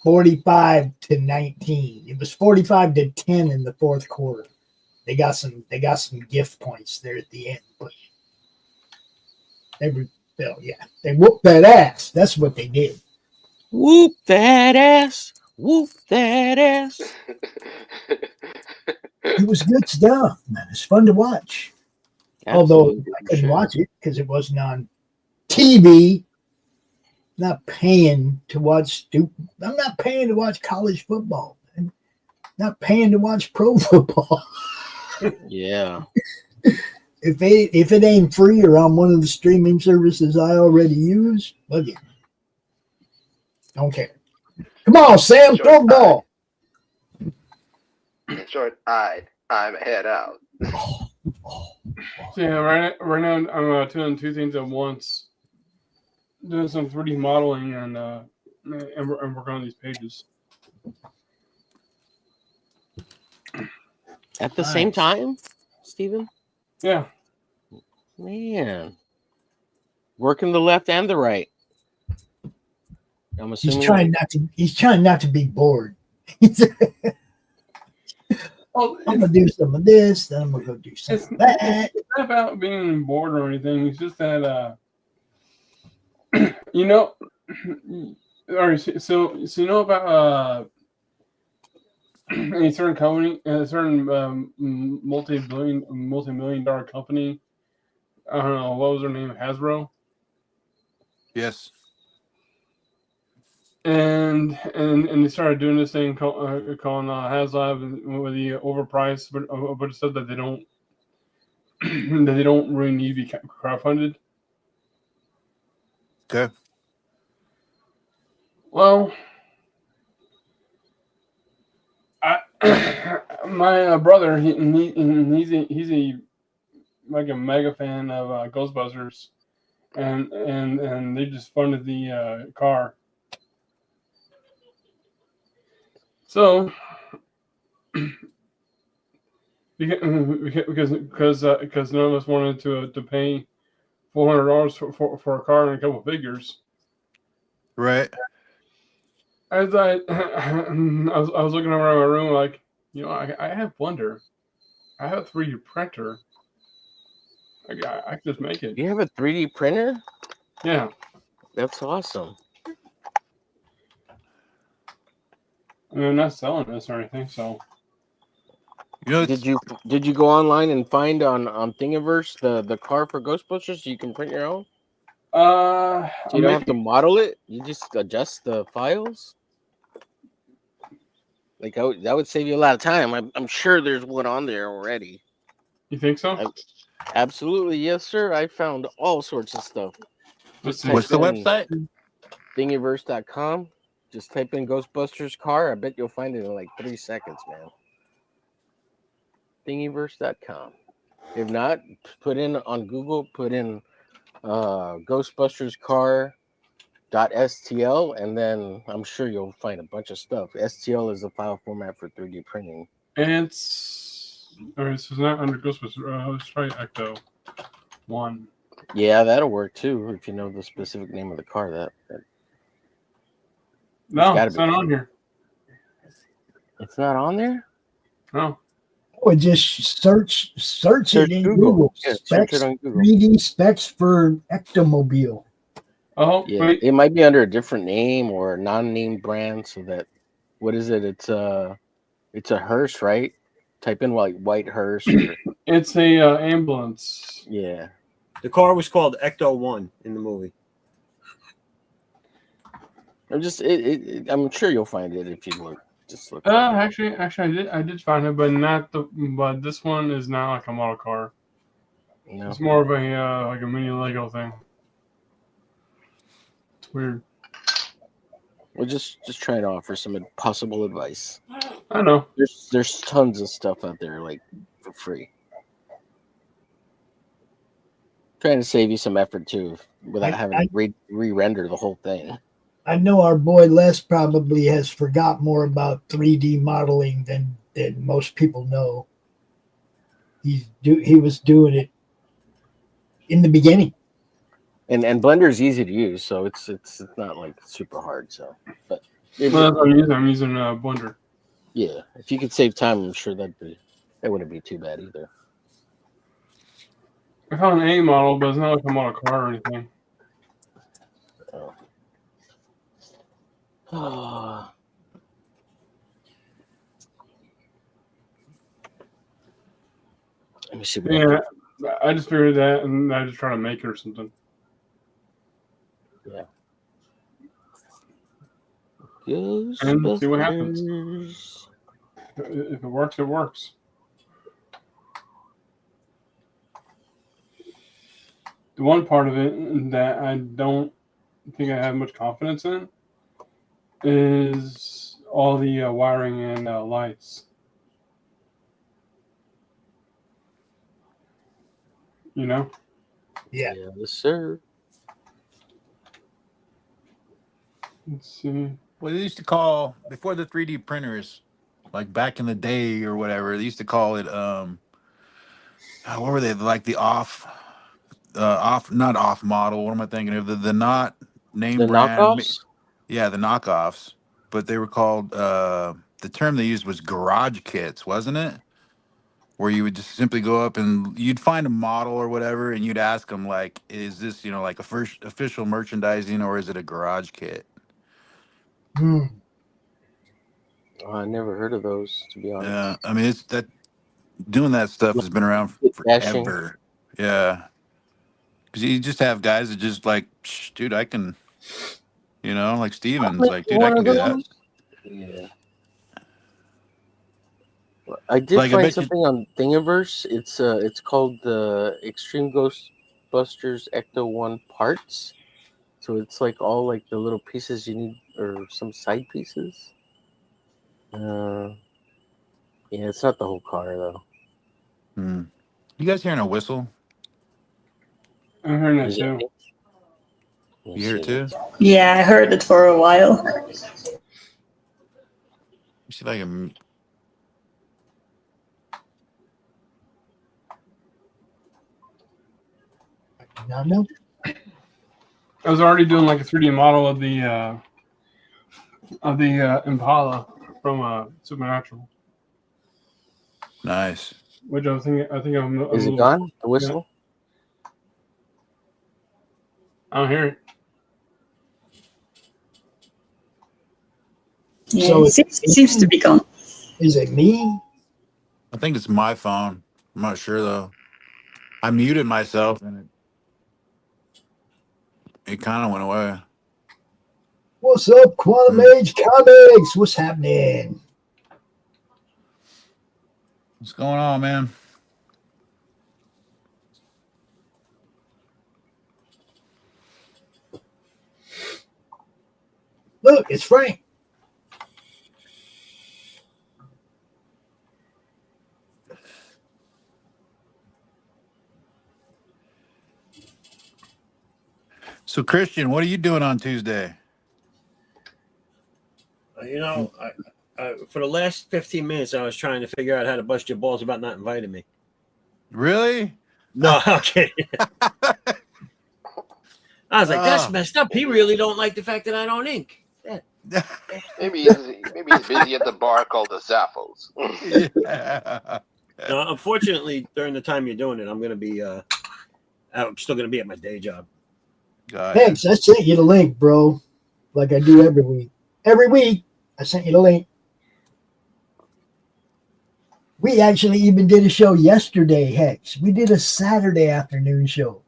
45-19. It was 45-10 in the fourth quarter. They got some gift points there at the end, but they whooped that ass. That's what they did. Whoop that ass. Whoop that ass. It was good stuff, man. It's fun to watch. Absolutely. Although I couldn't watch it because it wasn't on TV. Not paying to watch I'm not paying to watch college football. I'm not paying to watch pro football. Yeah. If it ain't free or on one of the streaming services I already use, look it. Don't care. Come on, Sam, throw the ball. Short-eyed, I'm head out. Yeah, right now I'm doing 2 things at once. Doing some 3D modeling and working on these pages. At the same time, Steven? Yeah. Man. Working the left and the right. I'm assuming he's trying not to be bored. I'm gonna do some of this, then I'm gonna go do some of that. It's not about being bored or anything. It's just that you know, all right, so you know about a certain company, a certain multi-million-dollar company. I don't know what was their name, Hasbro. Yes. And they started doing this thing calling HasLab with the overpriced, but it said that they don't that they don't really need to be crowdfunded. Okay. Well, my brother, he's a like a mega fan of Ghostbusters, and they just funded the car. So because none of us wanted to pay $400 for a car and a couple of figures. Right. As I was looking around my room, like, I have Blender, I have a 3D printer. I can just make it. You have a 3D printer? Yeah. That's awesome. I mean, I'm not selling this or anything, so. Did you go online and find on Thingiverse the car for Ghostbusters so you can print your own? So you don't have to model it. You just adjust the files. Like that would save you a lot of time. I'm sure there's one on there already. You think so? Absolutely, yes, sir. I found all sorts of stuff. What's the website? Thingiverse.com. Just type in Ghostbusters car. I bet you'll find it in like 3 seconds, man. Thingiverse.com. If not, put in on Google, put in Ghostbusters car.stl, and then I'm sure you'll find a bunch of stuff. STL is the file format for 3D printing. And it's not under Ghostbusters. Let's try Ecto 1. Yeah, that'll work too if you know the specific name of the car. No, it's not on here. It's not on there? No. Or just search it in Google. Yeah, Specs, search it on Google. 3D specs for Ectomobile. Oh, yeah. wait. It might be under a different name or a non-named brand. So that, what is it? It's a hearse, right? Type in like white hearse. Or... It's a ambulance. Yeah. The car was called Ecto 1 in the movie. I'm sure you'll find it if you look. Just look. Actually, I did find it, but this one is not like a model car. No. It's more of a like a mini Lego thing. It's weird. We're just trying to offer some possible advice. I know. There's tons of stuff out there like for free. Trying to save you some effort too, without having to re-render the whole thing. I know our boy Les probably has forgot more about 3D modeling than most people know. He was doing it in the beginning. And Blender is easy to use, so it's not like super hard. So, but I'm using Blender. Yeah, if you could save time, I'm sure that wouldn't be too bad either. I found an A model, but it's not like a model car or anything. Oh. Let me see. Yeah, I just figured that, and I just try to make it or something. Yeah. And see what happens. If it works, it works. The one part of it that I don't think I have much confidence in is all the wiring and lights. You know? Yeah. Yes, sir. Let's see. Well, they used to call before the 3D printers, like back in the day or whatever. They used to call it what were they, like the not off model? What am I thinking of? The not name the brand. Knockoffs? Yeah, the knockoffs. But they were called the term they used was garage kits, wasn't it? Where you would just simply go up and you'd find a model or whatever, and you'd ask them like, "Is this like a first official merchandising or is it a garage kit?" Hmm. Oh, I never heard of those, to be honest. Yeah, I mean it's that doing that stuff has been around forever. Yeah, because you just have guys that just like, dude, I can You know, like Steven's Like like, dude, I one can of do that. those? Yeah. I did Like, I find bet you. something on Thingiverse. It's called the Extreme Ghostbusters Ecto 1 parts. So it's like all like the little pieces you need, or some side pieces. Yeah, it's not the whole car though. You guys hearing a whistle? I'm hearing that Is it too. me? You hear it too? Yeah, I heard it for a while. Let me see if I can. Not know. I was already doing like a 3D model of the Impala from Supernatural. Nice. Which I think I'm. Is it gone? The whistle? Yeah. I don't hear it. Yeah, So it seems to be gone. Is it me? I think it's my phone. I'm not sure though. I muted myself and it kind of went away. What's up, Quantum Age Comics? What's happening? What's going on, man? Look, it's Frank. So, Christian, what are you doing on Tuesday? You know, I for the last 15 minutes, I was trying to figure out how to bust your balls about not inviting me. Really? No, I'm kidding. I was like, that's messed up. He really don't like the fact that I don't ink. Yeah. Maybe he's busy at the bar called the Zaffos. No, unfortunately, during the time you're doing it, I'm gonna be I'm still gonna be at my day job. Thanks. I sent you the link, bro. Like I do every week. Every week, I sent you the link. We actually even did a show yesterday, Hex. We did a Saturday afternoon show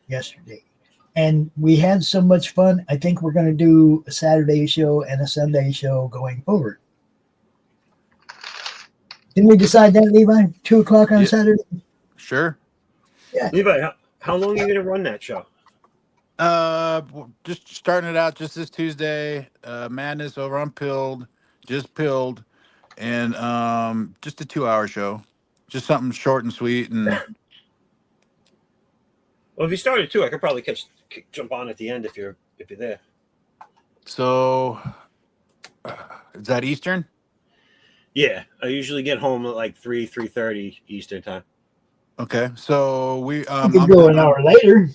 yesterday. And we had so much fun. I think we're going to do a Saturday show and a Sunday show going forward. Didn't we decide that, Levi? 2 o'clock on Saturday? Sure. Yeah. Levi, how long are you gonna run that show? Just starting it out just this Tuesday. Madness over on Pilled, just Pilled, and just a 2-hour show, just something short and sweet. And well, if you started too, I could probably jump on at the end if you're there. So, is that Eastern? Yeah, I usually get home at like 3:30 Eastern time. Okay, so we We could go an hour later.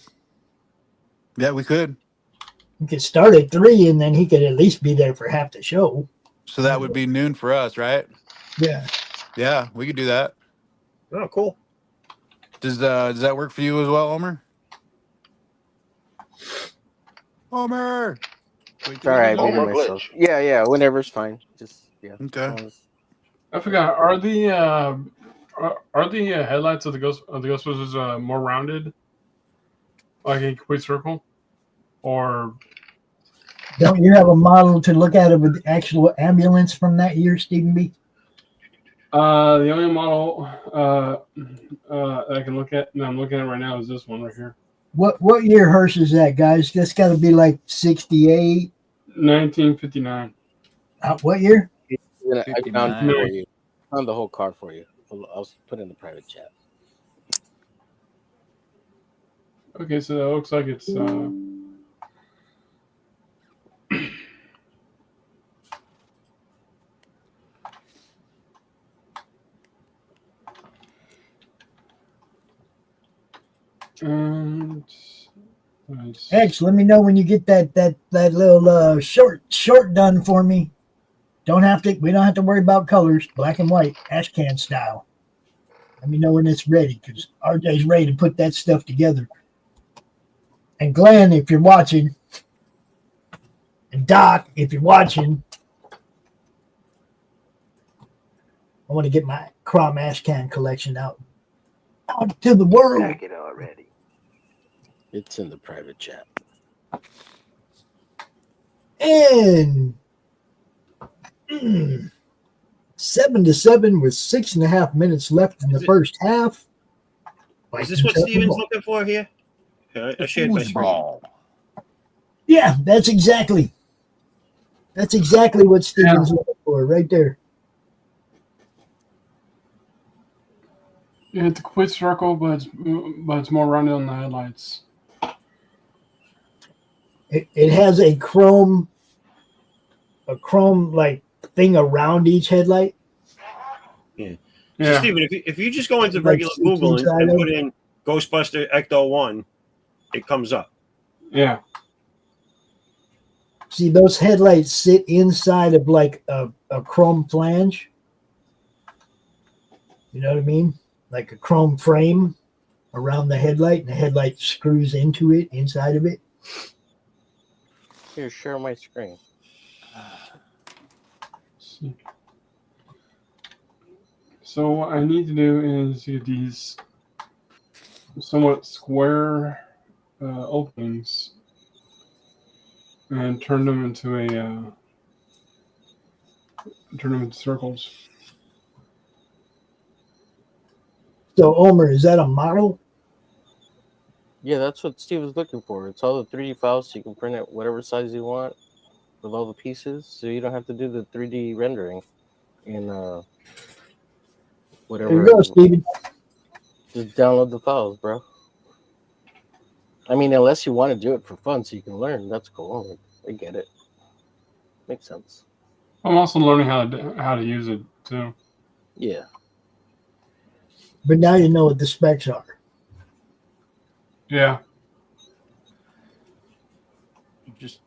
Yeah, we could. We could start at 3, and then he could at least be there for half the show. So that would be noon for us, right? Yeah. Yeah, we could do that. Oh, cool. Does that work for you as well, Homer? Homer. It's all right. Yeah, whenever's fine. Just Okay. I forgot. Are the headlights of the Ghostbusters more rounded, like a complete circle, or Don't you have a model to look at of the actual ambulance from that year, Stephen B? the only model that I can look at, and I'm looking at right now, is this one right here. What year hearse is that, guys? That's got to be like 68. 1959. What year? I found for you. Found the whole car for you. I'll put it in the private chat. Okay, so that looks like it's and X, let me know when you get that little short done for me. We don't have to worry about colors, black and white, ash can style. Let me know when it's ready, because RJ's ready to put that stuff together. And Glenn, if you're watching, and Doc, if you're watching, I want to get my Crom ash can collection out to the world. Pack it already. It's in the private chat. And 7-7 with 6.5 minutes left in the first half. Is this what Steven's looking for here? I shared my screen. Yeah, that's exactly what Steven's looking for right there. Yeah, it's a quick circle, but it's more rounded on the headlights. It has a chrome like thing around each headlight. Yeah. So Steven, if you just go into regular Like Google and inside put in Ghostbuster Ecto 1, it comes up. Yeah. See, those headlights sit inside of like a chrome flange. You know what I mean? Like a chrome frame around the headlight, and the headlight screws into it, inside of it. Here, share my screen. So what I need to do is get these somewhat square openings and turn them into circles. So, Omer, is that a model? Yeah, that's what Steve was looking for. It's all the 3D files, so you can print it whatever size you want with all the pieces, so you don't have to do the 3D rendering in whatever. There you go, Steven. Just download the files, bro. I mean, unless you want to do it for fun so you can learn, that's cool. Like, I get it. Makes sense. I'm also learning how to use it too. Yeah. But now you know what the specs are. Yeah. Just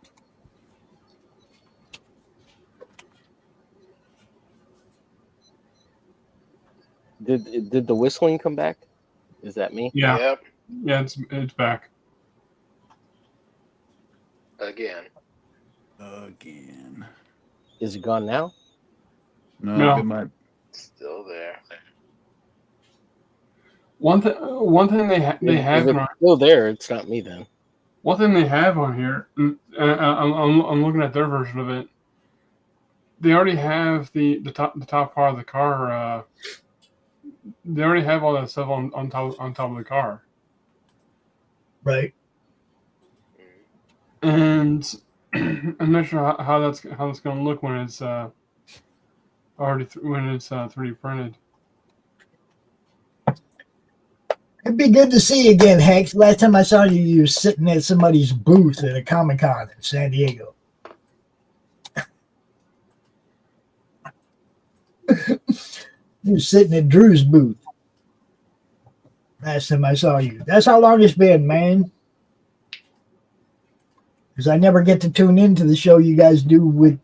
Did the whistling come back? Is that me? Yeah. Yep. Yeah, it's back. Again. Is it gone now? No. It might. Still there. One thing they have If it's still there, it's not me then. One thing they have on here, and I'm looking at their version of it. They already have the top part of the car. They already have all that stuff on top of the car. Right. And I'm not sure how that's going to look when it's already 3D printed. It'd be good to see you again, Hank. Last time I saw you, you were sitting at somebody's booth at a Comic-Con in San Diego. You were sitting at Drew's booth. Last time I saw you. That's how long it's been, man. Because I never get to tune into the show you guys do with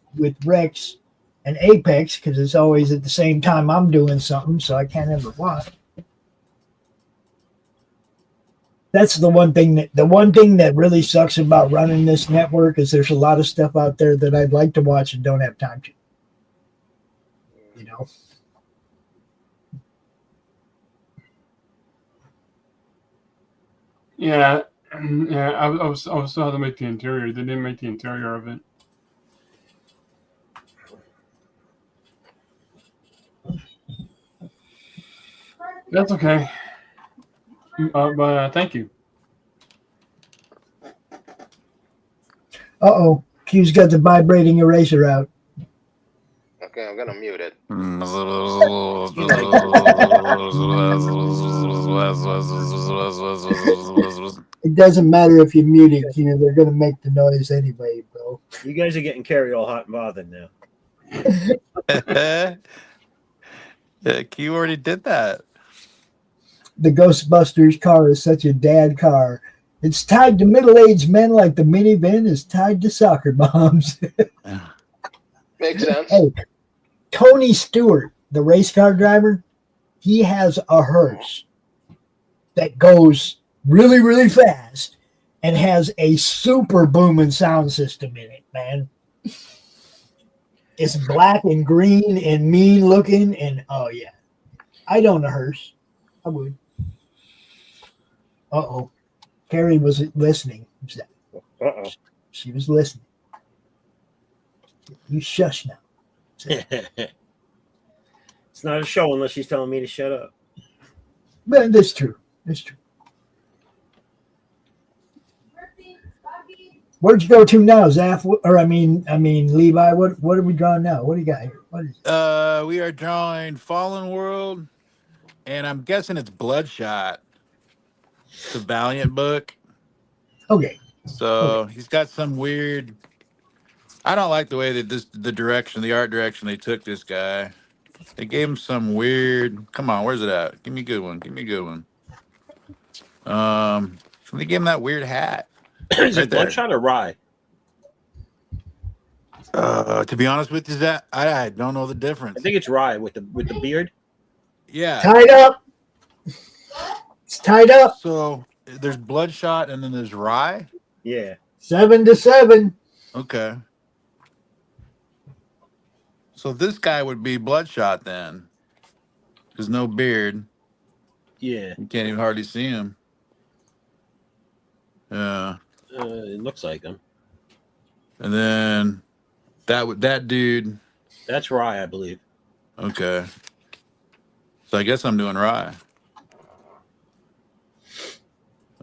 Rex and Apex, because it's always at the same time I'm doing something, so I can't ever watch. That's the one thing that really sucks about running this network is there's a lot of stuff out there that I'd like to watch and don't have time to. You know. Yeah, I was still have to make the interior. They didn't make the interior of it. That's okay. But thank you. Uh-oh. Q's got the vibrating eraser out. Okay, I'm gonna mute it. It doesn't matter if you mute it, Q. They're going to make the noise anyway, bro. You guys are getting Carrie all hot and bothered now. Yeah, Q already did that. The Ghostbusters car is such a dad car. It's tied to middle-aged men like the minivan is tied to soccer moms. Makes sense. Hey, Tony Stewart, the race car driver, he has a hearse that goes really, really fast and has a super booming sound system in it, man. It's black and green and mean looking, and oh yeah. I'd own a hearse. I would. Uh-oh. Carrie was listening. Uh-oh. She was listening. You shush now. It's not a show unless she's telling me to shut up. But that's true. That's true. Where'd you go to now, Zaf? Or I mean, Levi. What are we drawing now? What do you got here? What is it? We are drawing Fallen World, and I'm guessing it's Bloodshot. It's a Valiant book. Okay. So he's got some weird. I don't like the way that the art direction they took this guy. They gave him some weird. Come on, where's it at? Give me a good one. Give me a good one. They gave him that weird hat. Is it Bloodshot or Rye? To be honest with you, Zach, I don't know the difference. I think it's Rye with the beard. Yeah, tied up. It's tied up. So there's Bloodshot and then there's Rye. Yeah, 7-7. Okay. So this guy would be Bloodshot then. There's no beard. Yeah. You can't even hardly see him. Yeah. It looks like him. And then that dude. That's Rye, I believe. Okay. So I guess I'm doing Rye.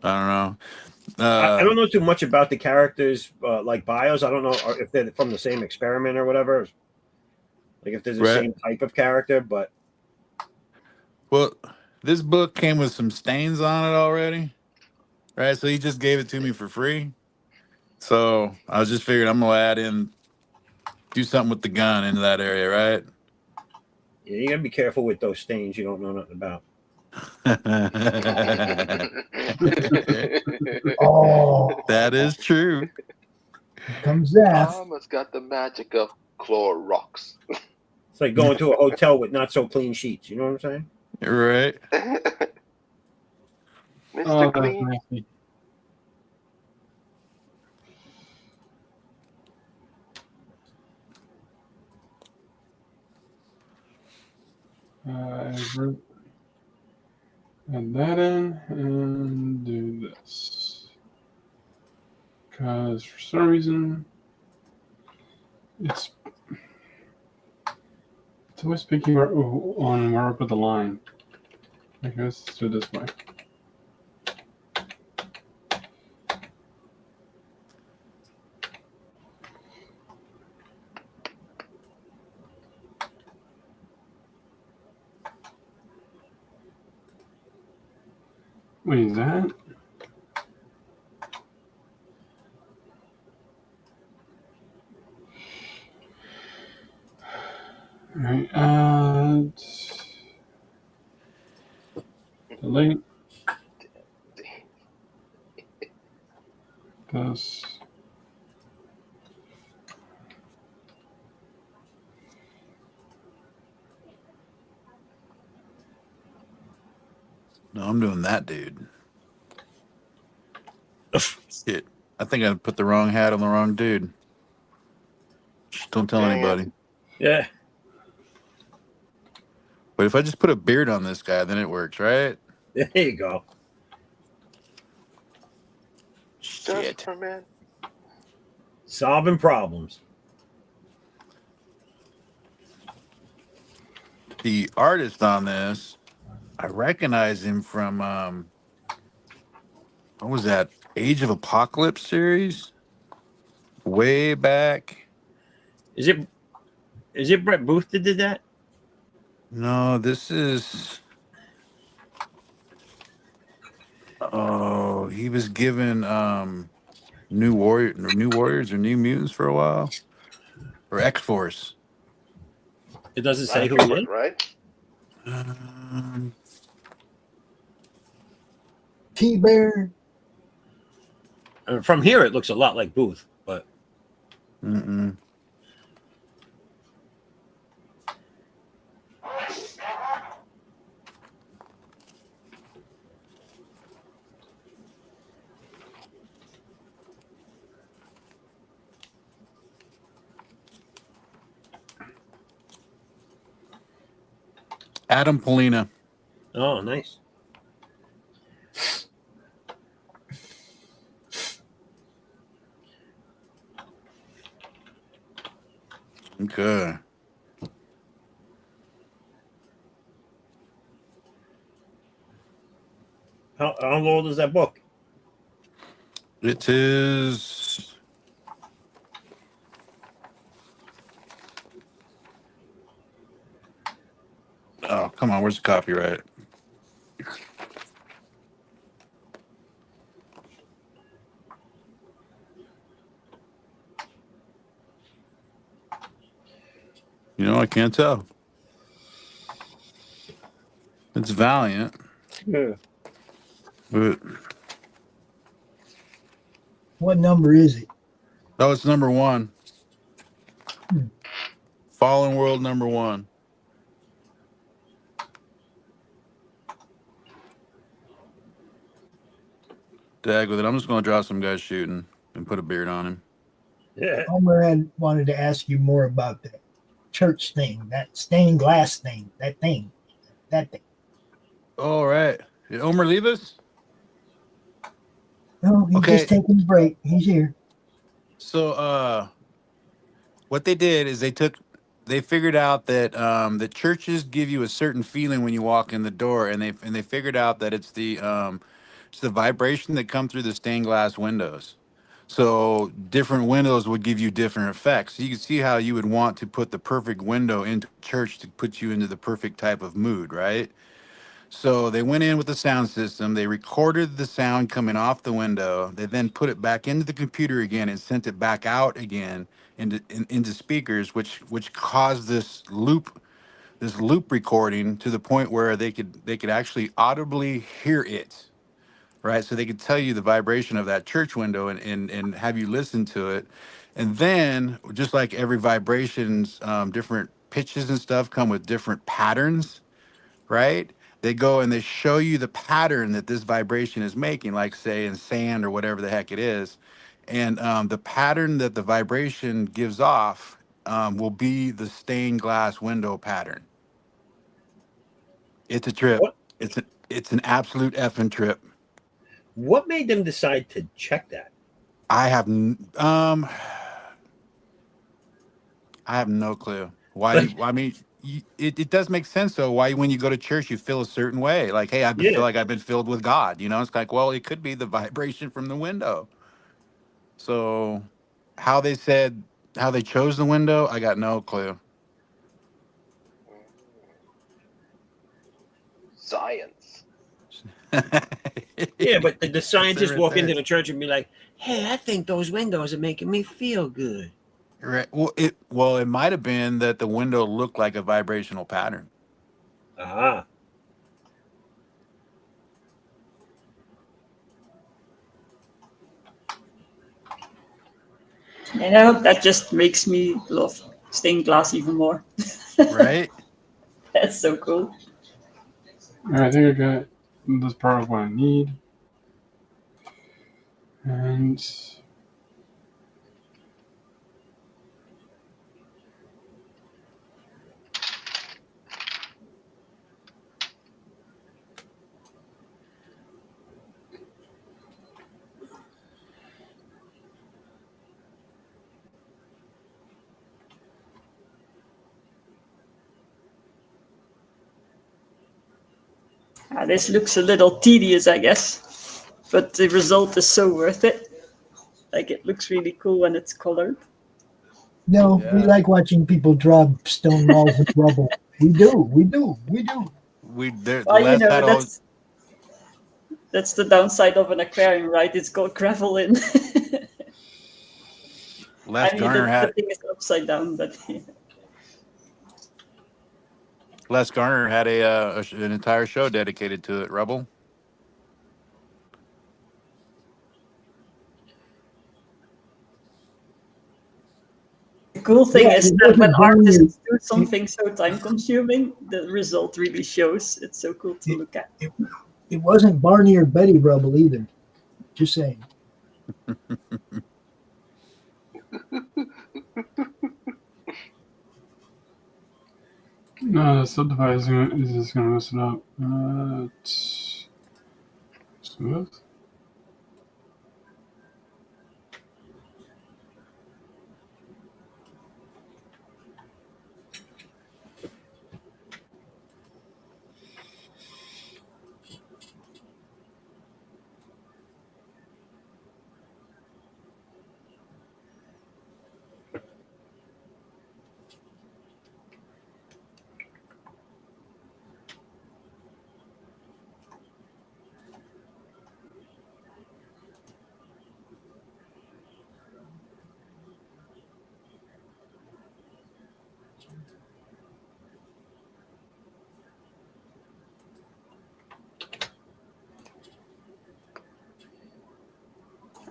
I don't know. I don't know too much about the characters, like bios. I don't know if they're from the same experiment or whatever. Like if there's the same type of character, but. Well, this book came with some stains on it already, right? So he just gave it to me for free. So I was just figuring I'm gonna do something with the gun into that area, right? Yeah, you gotta be careful with those stains you don't know nothing about. Oh, that is true. Here comes that. Mama's got the magic of Clorox. It's like going to a hotel with not so clean sheets. You know what I'm saying? Right. Mr. Clean. Nasty. Add that in and do this. Because for some reason it's always picking on where I put the line. I guess let's do it this way. Wait, is that? All right, delete this. No, I'm doing that, dude. Shit. I think I put the wrong hat on the wrong dude. Just don't tell anybody. Yeah. But if I just put a beard on this guy, then it works, right? There you go. Shit. Man. Solving problems. The artist on this, I recognize him from what was that? Age of Apocalypse series? Way back. Is it Brett Booth that did that? No, this is. Oh, he was given New Warriors or New Mutants for a while, or X-Force. It doesn't say who it is, right? T-Bear. From here, it looks a lot like Booth, but. Mm-mm. Adam Polina. Oh, nice. Okay. How old is that book? It is. Oh, come on. Where's the copyright? You know, I can't tell. It's Valiant. Yeah. But What number is it? oh, it's number 1. Hmm. Fallen World number 1. Dag with it. I'm just going to draw some guys shooting and put a beard on him. Yeah. Homer had wanted to ask you more about that church thing, that stained glass thing, that thing. All right. Did Omer leave us? No, he's Okay. just taking a break. He's here. So, what they did is they figured out that the churches give you a certain feeling when you walk in the door, and they figured out that it's the vibration that come through the stained glass windows. So different windows would give you different effects. So you can see how you would want to put the perfect window into church to put you into the perfect type of mood, right? So they went in with the sound system. They recorded the sound coming off the window. They then put it back into the computer again and sent it back out again into speakers, which caused this loop recording to the point where they could actually audibly hear it, right? So they could tell you the vibration of that church window and have you listen to it. And then, just like every vibration's different pitches and stuff come with different patterns, right? They go and they show you the pattern that this vibration is making, like say in sand or whatever the heck it is. And the pattern that the vibration gives off will be the stained glass window pattern. It's a trip. What? It's an absolute effing trip. What made them decide to check that? I have no clue why. I mean, it does make sense though. Why when you go to church you feel a certain way, like, hey, feel like I've been filled with God. You know, it's like, well, it could be the vibration from the window. So, how they chose the window, I got no clue. Science. Yeah, but the scientists right walk there. into the church and be like, "Hey, I think those windows are making me feel good." Right. Well, it might have been that the window looked like a vibrational pattern. Ah. And I hope that just makes me love stained glass even more. Right? That's so cool. All right, I think I got this part of what I need. And This looks a little tedious, I guess, but the result is so worth it. Like, it looks really cool when it's colored. No, we like watching people draw stone walls with rubble. We do. Well, you know, that's the downside of an aquarium, right? It's got gravel in. Les I mean, Garner the thing is upside down, but yeah. Les Garner had an entire show dedicated to it. Rebel. The cool thing Yeah, is it that doesn't when burn you. artists do something so time-consuming, the result really shows. It's so cool to look at. It wasn't Barney or Betty rubble either. Just saying. no, the subdivide is just gonna mess it up. Smooth.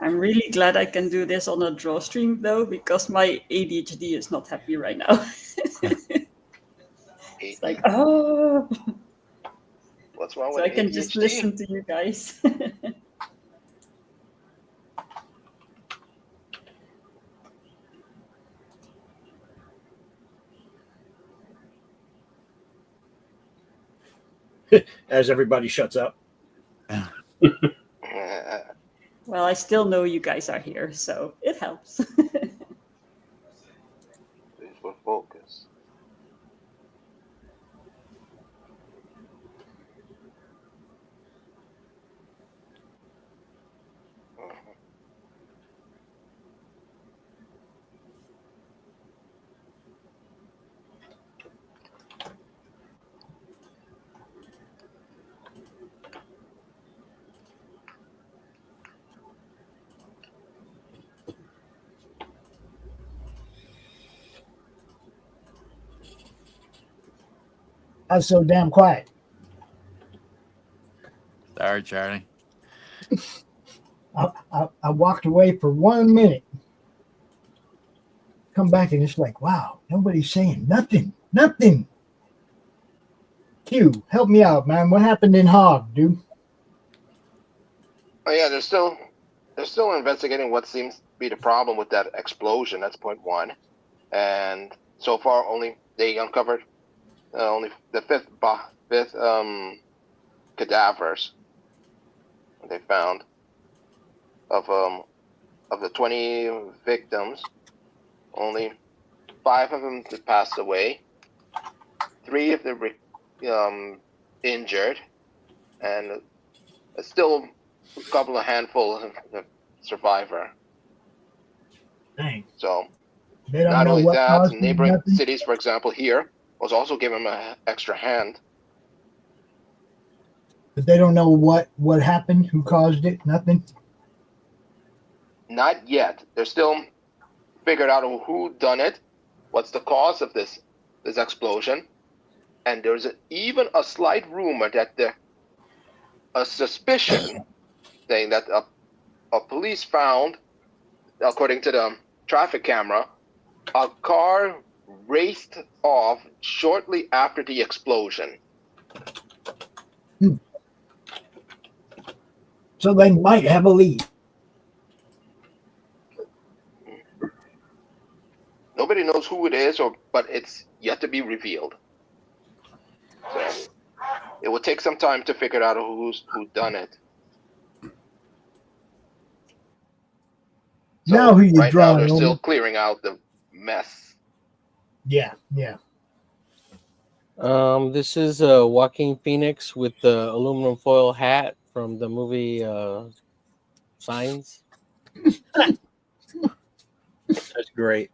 I'm really glad I can do this on a DrawStream though, because my ADHD is not happy right now. It's like, oh. What's wrong So with I can ADHD? just listen to you guys. As everybody shuts up. Well, I still know you guys are here, so it helps. Please for focus. I was so damn quiet. Sorry, Charlie. I walked away for 1 minute. Come back and it's like, wow, nobody's saying nothing. Nothing. Q, help me out, man. What happened in Hog, dude? Oh yeah, they're still investigating what seems to be the problem with that explosion. That's point one, and so far only they uncovered only the fifth cadavers they found of the 20 victims. Only 5 of them passed away. 3 of them injured, and still a couple of handfuls of survivor. Dang. So They don't not know only what that, caused it, neighboring nothing? cities, for example, here was also giving them an extra hand. But they don't know what happened, who caused it, nothing. Not yet. They're still figured out who done it, what's the cause of this explosion, and there's even a slight rumor that a suspicion saying that a police found, according to the traffic camera, a car raced off shortly after the explosion. So they might have a lead. Nobody knows who it is, but it's yet to be revealed. So it will take some time to figure out who done it. So Now who you right now drawing they're still over? clearing out the mess. Yeah. This is Joaquin Phoenix with the aluminum foil hat from the movie Signs. That's great.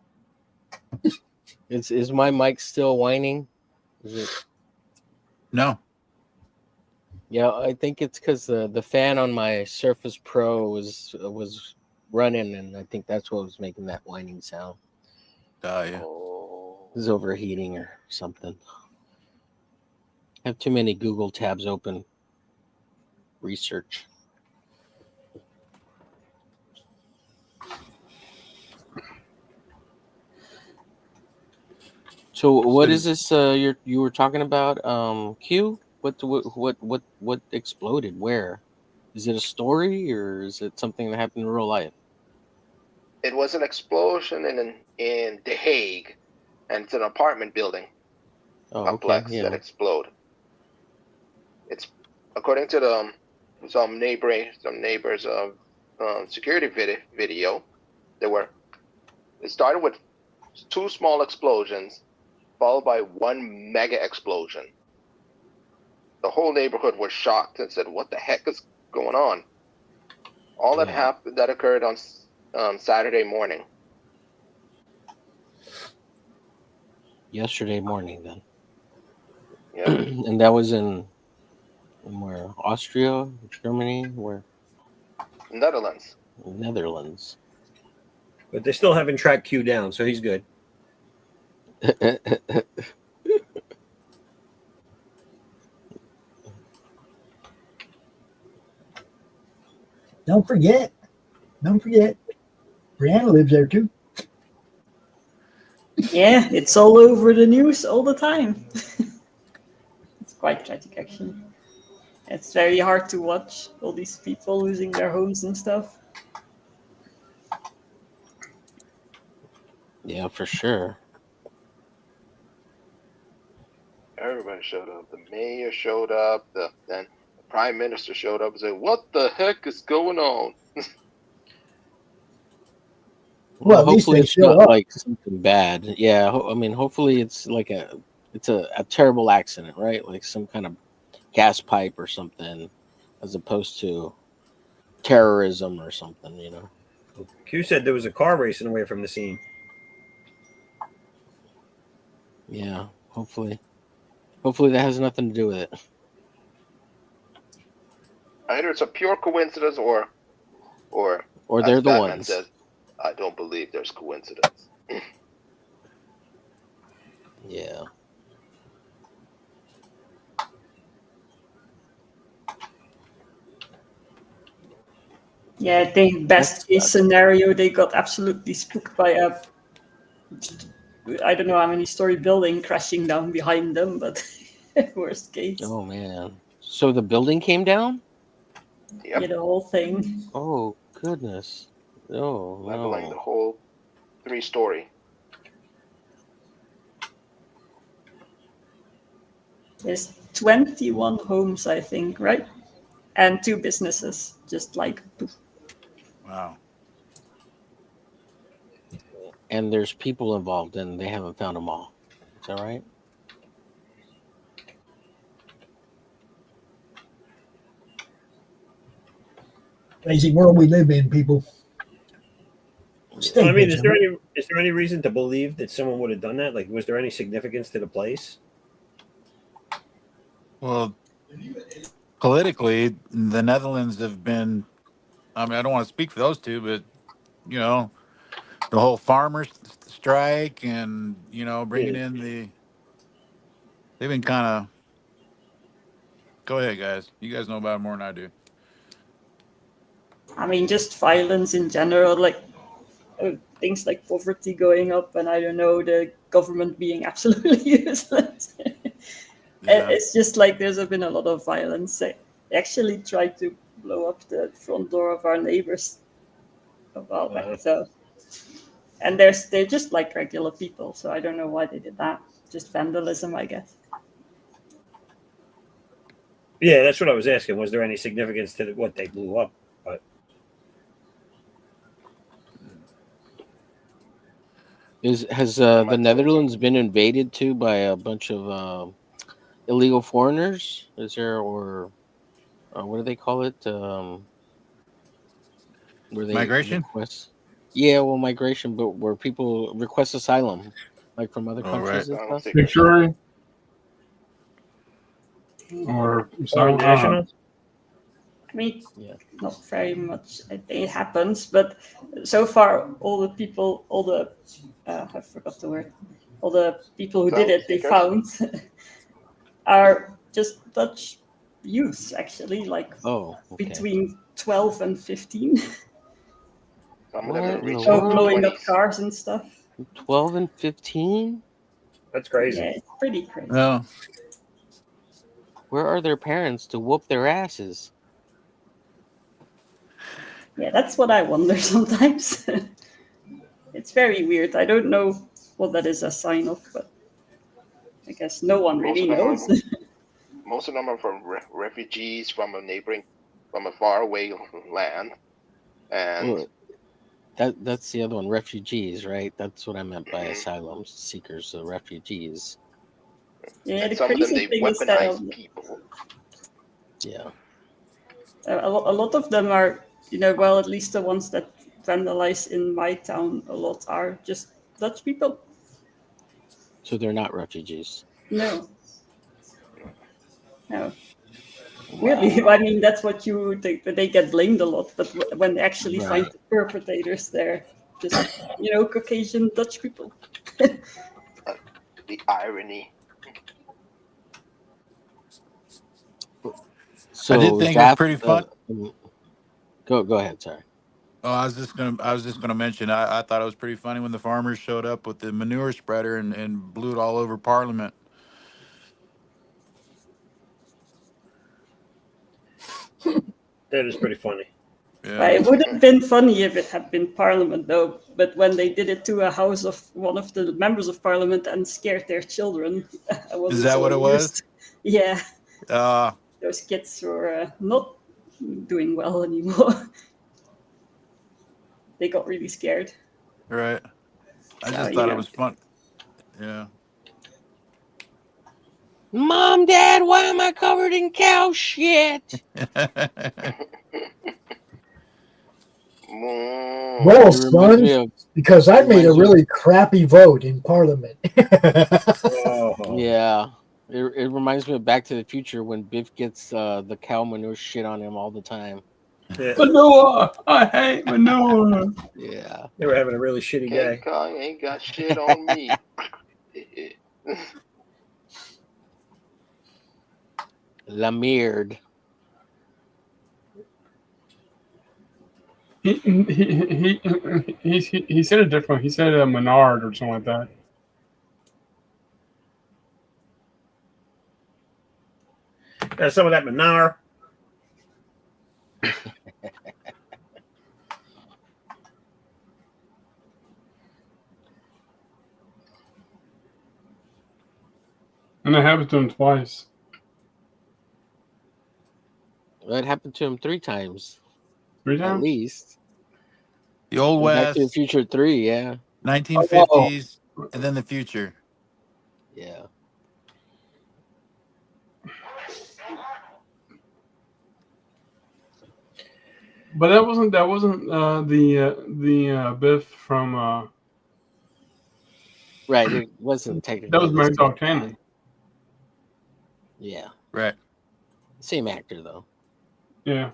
Is my mic still whining? Is it? No. Yeah, I think it's because the fan on my Surface Pro was running, and I think that's what was making that whining sound. Yeah. It was overheating or something. I have too many Google tabs open. Research. So what is this you were talking about? Q? What exploded? Where? Is it a story or is it something that happened in real life? It was an explosion in The Hague, and it's an apartment building complex that exploded. It's according to some neighbors security video. It started with 2 small explosions, followed by 1 mega explosion. The whole neighborhood was shocked and said, "What the heck is going on?" All that occurred on Saturday morning. Yesterday morning, then. Yeah. And that was in where? Austria, Germany, where? Netherlands. Netherlands. But they still haven't tracked Q down, so he's good. Don't forget, Don't forget, Brianna lives there too. Yeah, it's all over the news all the time. It's quite tragic, actually. It's very hard to watch all these people losing their homes and stuff. Yeah, for sure. Everybody showed up. The mayor showed up. Then the prime minister showed up and said, "What the heck is going on?" Well, at least hopefully they it's show not up. like something bad. Yeah, I mean, hopefully it's like a terrible accident, right? Like some kind of gas pipe or something, as opposed to terrorism or something, you know. Q said there was a car racing away from the scene. Yeah, hopefully that has nothing to do with it. Either it's a pure coincidence or they're as the Batman ones. says, I don't believe there's coincidence. Yeah. Yeah, I think best case scenario, they got absolutely spooked by a, I don't know how many story building crashing down behind them, but worst case. Oh man. So the building came down? Yep. Yeah, the whole thing. Oh goodness. Oh Leveling the no. whole 3-story. There's 21 homes, I think, right? And 2 businesses, just like poof. Wow. And there's people involved and they haven't found them all. Is that right? Crazy world we live in, people. I mean, is there any reason to believe that someone would have done that? Like, was there any significance to the place? Well, politically, the Netherlands have been, I mean, I don't want to speak for those two, but, you know, the whole farmers strike and, you know, bringing in they've been kind of, go ahead, guys. You guys know about it more than I do. I mean, just violence in general, like things like poverty going up, and I don't know, the government being absolutely useless. Yeah. It's just like there's been a lot of violence. They actually tried to blow up the front door of our neighbors a while back. So, and they're just like regular people, so I don't know why they did that. Just vandalism, I guess. Yeah, that's what I was asking. Was there any significance to what they blew up? But Has the Netherlands been invaded too by a bunch of illegal foreigners? Is there, or what do they call it? Where they Migration? request? Yeah, well, migration, but where people request asylum, like from other Oh, countries right. and stuff. Victory or foreign nationals? I mean, not very much. I think it happens, but so far, all the people, I forgot the word. All the people who did it, they found, are just Dutch youths, actually, like between 12 and 15. Some of them are reaching So into blowing up 20s. cars and stuff. 12 and 15? That's crazy. Yeah, it's pretty crazy. Well, where are their parents to whoop their asses? Yeah, that's what I wonder sometimes. It's very weird. I don't know what that is a sign of, but I guess no one really knows. Most of them are from refugees from a faraway land, and that's the other one, refugees, right? That's what I meant by asylum seekers, refugees. Yeah, the some of them crazy they thing is weaponize that people. Yeah, a lot of them are, well, at least the ones that vandalize in my town a lot are just Dutch people. So they're not refugees. No. Really, I mean, that's what you think, that they get blamed a lot, but when they actually find the perpetrators, they're just, Caucasian Dutch people. The irony. So I did think it was pretty fun. Go ahead, sorry. Oh, I was just gonna mention. I thought it was pretty funny when the farmers showed up with the manure spreader and blew it all over Parliament. That is pretty funny. Yeah. It would have been funny if it had been Parliament, though. But when they did it to a house of one of the members of Parliament and scared their children, I wasn't Is that so what it was? amused. Yeah, Uh, those kids were not doing well anymore. They got really scared. right. I So, just you thought it know. was fun. Yeah. Mom, Dad, why am I covered in cow shit? Well, son, because I made a really crappy vote in Parliament. Yeah. It reminds me of Back to the Future when Biff gets the cow manure shit on him all the time. Manure! I hate manure! Yeah. They were having a really shitty day. King Kong ain't got shit on me. Lamered. He said it different. He said Menard or something like that. Got some of that Manar. And it happened to him twice. Well, it happened to him 3 times. 3 times? At least. The Old Back to the West, Future 3, yeah. 1950s, and then the future. Yeah. But that wasn't the Biff from Right, it wasn't technically. that was the Mad same Dog guy. Cannon. Yeah. Right. Same actor though. Yeah.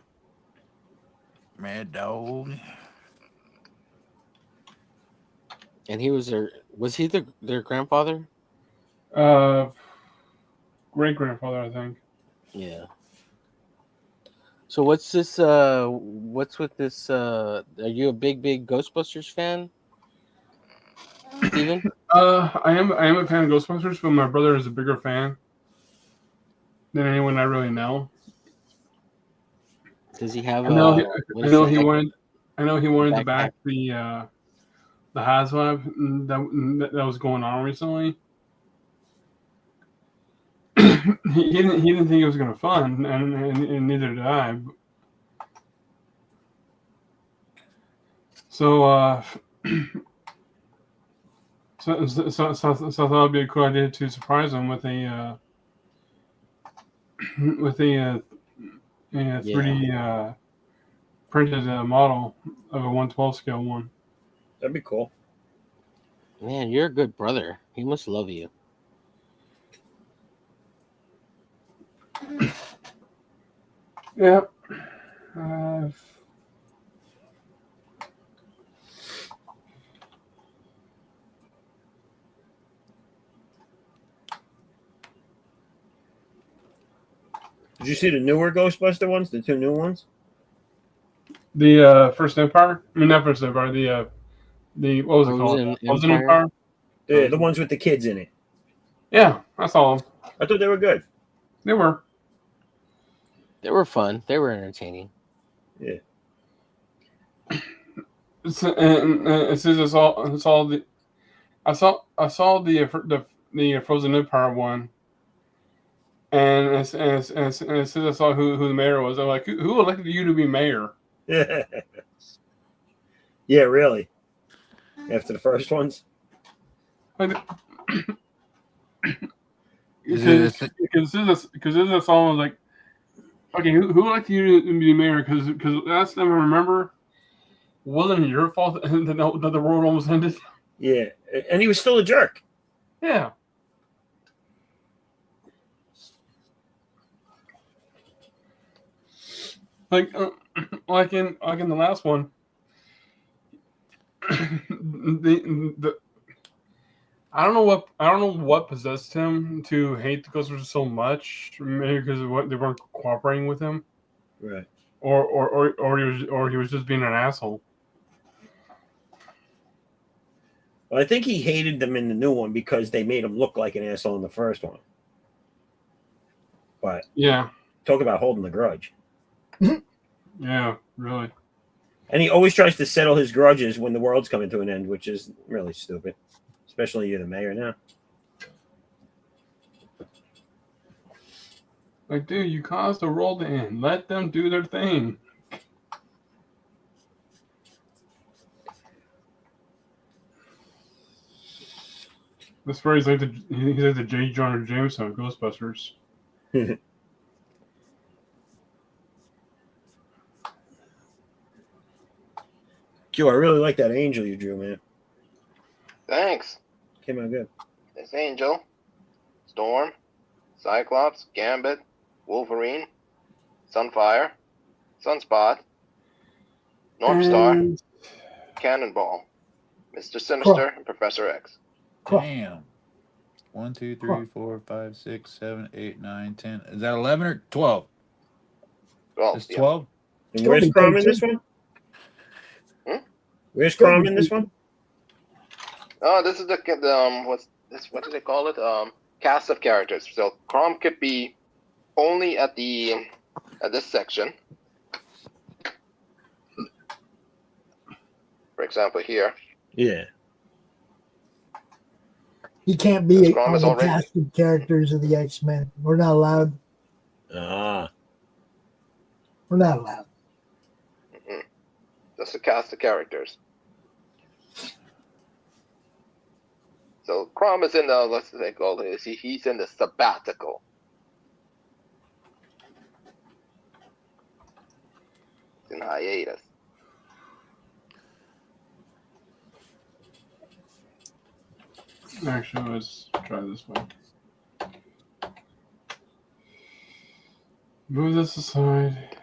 Mad Dog. And he was their grandfather? Great grandfather, I think. Yeah. So what's this what's with this are you a big Ghostbusters fan? Steven? I am a fan of Ghostbusters, but my brother is a bigger fan than anyone I really know. Does he have I know he wanted to backpack? back the HasLab that was going on recently. he didn't think it was gonna fun, and neither did I. So so I thought it'd be a cool idea to surprise him with a 3D printed model of a 1/12 scale one. That'd be cool. Man, you're a good brother. He must love you. Yeah. Did you see the newer Ghostbuster ones? The 2 new ones? The First Empire? I mean, not First Empire. The what was it called? Frozen Empire? Yeah, the ones with the kids in it. Yeah, I saw them. I thought they were good. They were. They were fun. They were entertaining. Yeah. It says it's all the. I saw the Frozen Empire one, and it says I saw who the mayor was. I'm like, who elected you to be mayor? Yeah, really. After the first ones. Because this song was like, okay, who elected you to be mayor? Because last time I remember, wasn't it your fault that the world almost ended? Yeah, and he was still a jerk. Yeah. Like in the last one, the I don't know what possessed him to hate the Ghostbusters so much. Maybe because of what they weren't cooperating with him, right? Or he was just being an asshole. Well, I think he hated them in the new one because they made him look like an asshole in the first one. But yeah, talk about holding the grudge. yeah, really. And he always tries to settle his grudges when the world's coming to an end, which is really stupid. Especially you're the mayor now. Like, dude, you caused the world to end. Let them do their thing. That's where he's like the J. Jonah Jameson of Ghostbusters. Q, I really like that angel you drew, man. Thanks. Came out good. There's Angel, Storm, Cyclops, Gambit, Wolverine, Sunfire, Sunspot, Northstar, Cannonball, Mr. Sinister, and Professor X. Damn. 1, 2, 3, 4, 5, 6, 7, 8, 9, 10. Is that 11 or 12? 12. It's 12? And where's Crom in this one? Where's Crom in this one? Oh, this is the what's this? What do they call it? Cast of characters. So Crom could be only at this section. For example, here. Yeah. He can't be Crom on is the already- cast of characters of the X-Men. We're not allowed. Ah. We're not allowed. Just the cast of characters. So Crom is in the he's in the sabbatical. He's in hiatus. Actually, let's try this one. Move this aside.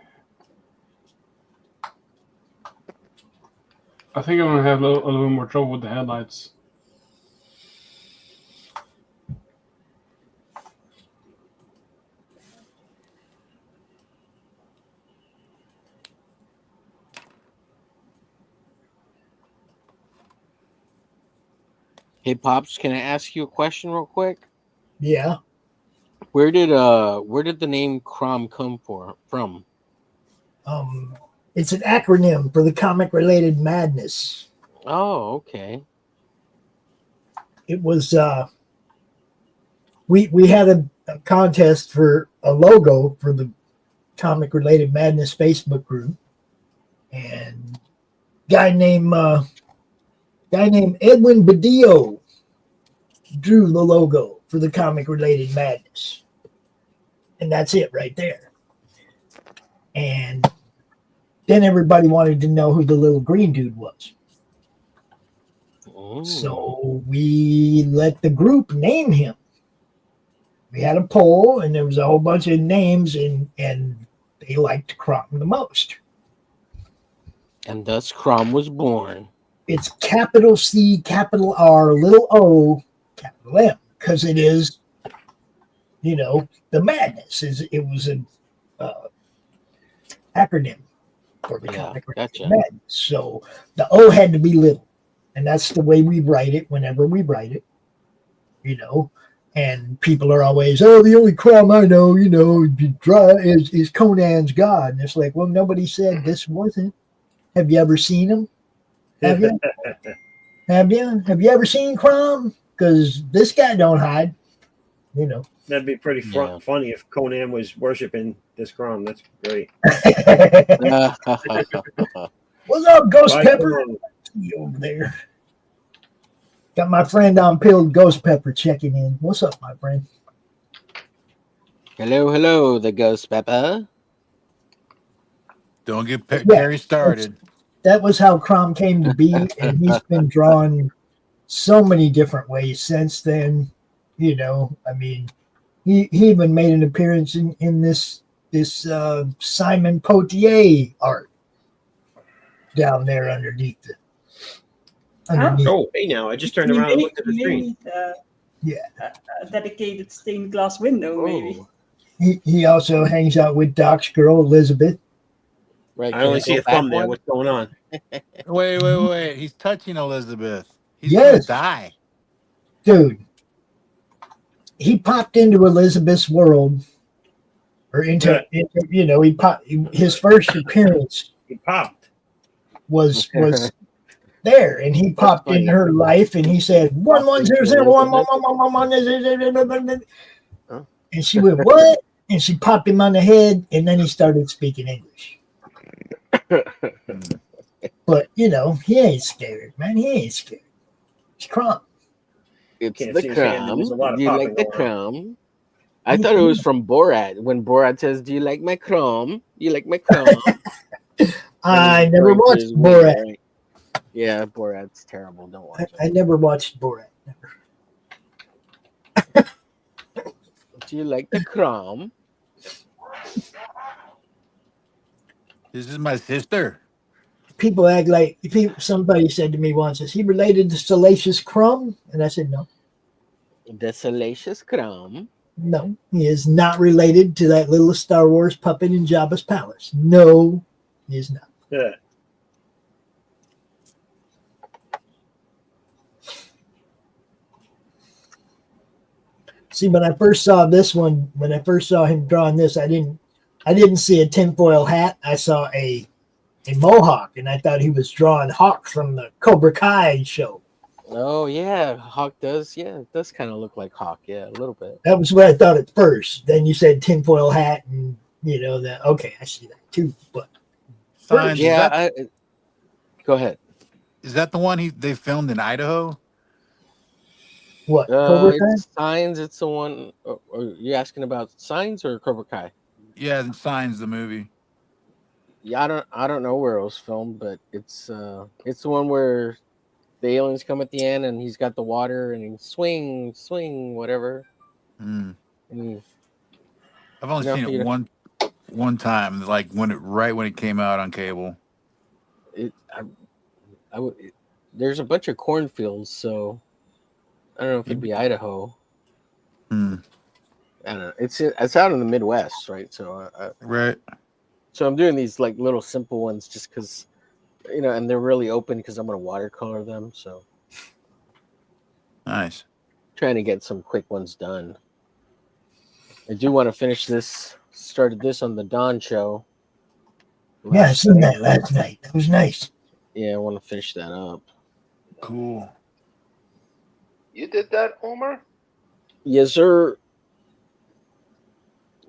I think I'm going to have a little more trouble with the headlights. Hey, Pops, can I ask you a question real quick? Yeah. Where did the name Crom come from? It's an acronym for the comic-related madness. Oh, okay. It was we had a contest for a logo for the comic-related madness Facebook group, and guy named Edwin Badillo drew the logo for the comic-related madness, and that's it right there. And then everybody wanted to know who the little green dude was. Oh. So we let the group name him. We had a poll, and there was a whole bunch of names, and they liked Crom the most. And thus Crom was born. It's capital C, capital R, little O, capital M, because it is, the madness. It was an acronym for the comic madness. So the O had to be little, and that's the way we write it whenever we write it, And people are always, the only Crom I know, is Conan's God. And it's like, well, nobody said this wasn't. Have you ever seen him? Have you? Have you ever seen Crom? Because this guy don't hide. That'd be pretty funny if Conan was worshiping this Crom. That's great. What's up, Ghost Pepper? See you over there. Got my friend on Pilled Ghost Pepper checking in. What's up, my friend? Hello, the Ghost Pepper. Don't get Gary started. That was how Crom came to be, and he's been drawn so many different ways since then. He even made an appearance in this Simon Poitier art down there underneath it. Oh, hey now, I just turned around and looked at the screen. A dedicated stained glass window, maybe. He also hangs out with Doc's girl, Elizabeth. Right, I only see a thumb there. What's going on? Wait. He's touching Elizabeth. He's gonna die. Dude. He popped into Elizabeth's world, or into he popped. His first appearance. He popped. Was there, and he popped in her life, and he said 11001111, and she went what? And she popped him on the head, and then he started speaking English. But he ain't scared, man. He ain't scared. It's crumb. It's the crumb. Do you like the crumb? I thought it was from Borat. When Borat says, "Do you like my crumb? You like my crumb?" I never watched Borat. Right? Yeah, Borat's terrible. Don't watch it. I never watched Borat. Do you like the crumb? This is my sister. People act like somebody said to me once, "Is he related to Salacious Crumb?" And I said, "No." The Salacious Crumb? No, he is not related to that little Star Wars puppet in Jabba's palace. No, he is not. Yeah. See, when I first saw this one, when I first saw him drawing this, I didn't see a tinfoil hat. I saw a mohawk, and I thought he was drawing Hawk from the Cobra Kai show. Oh yeah, Hawk does. Yeah, it does kind of look like Hawk. Yeah, a little bit. That was what I thought at first. Then you said tinfoil hat, and that. Okay, I see that too. But Signs, yeah, go ahead. Is that the one they filmed in Idaho? What? It's Signs. It's the one. Are you asking about Signs or Cobra Kai? Yeah, Signs, the movie. Yeah, I don't know where it was filmed, but it's the one where the aliens come at the end, and he's got the water, and he swing, whatever. Mm. And I've only seen it one time, like when it came out on cable. There's a bunch of cornfields, so I don't know if it'd be Idaho. Hmm. I don't know. It's out in the Midwest, right? So right. So I'm doing these like little simple ones just because, and they're really open because I'm gonna watercolor them. So nice. Trying to get some quick ones done. I do want to finish this. Started this on the Dawn show. Yeah, I seen that last night. That was nice. Yeah, I want to finish that up. Cool. You did that, Omar? Yes, sir.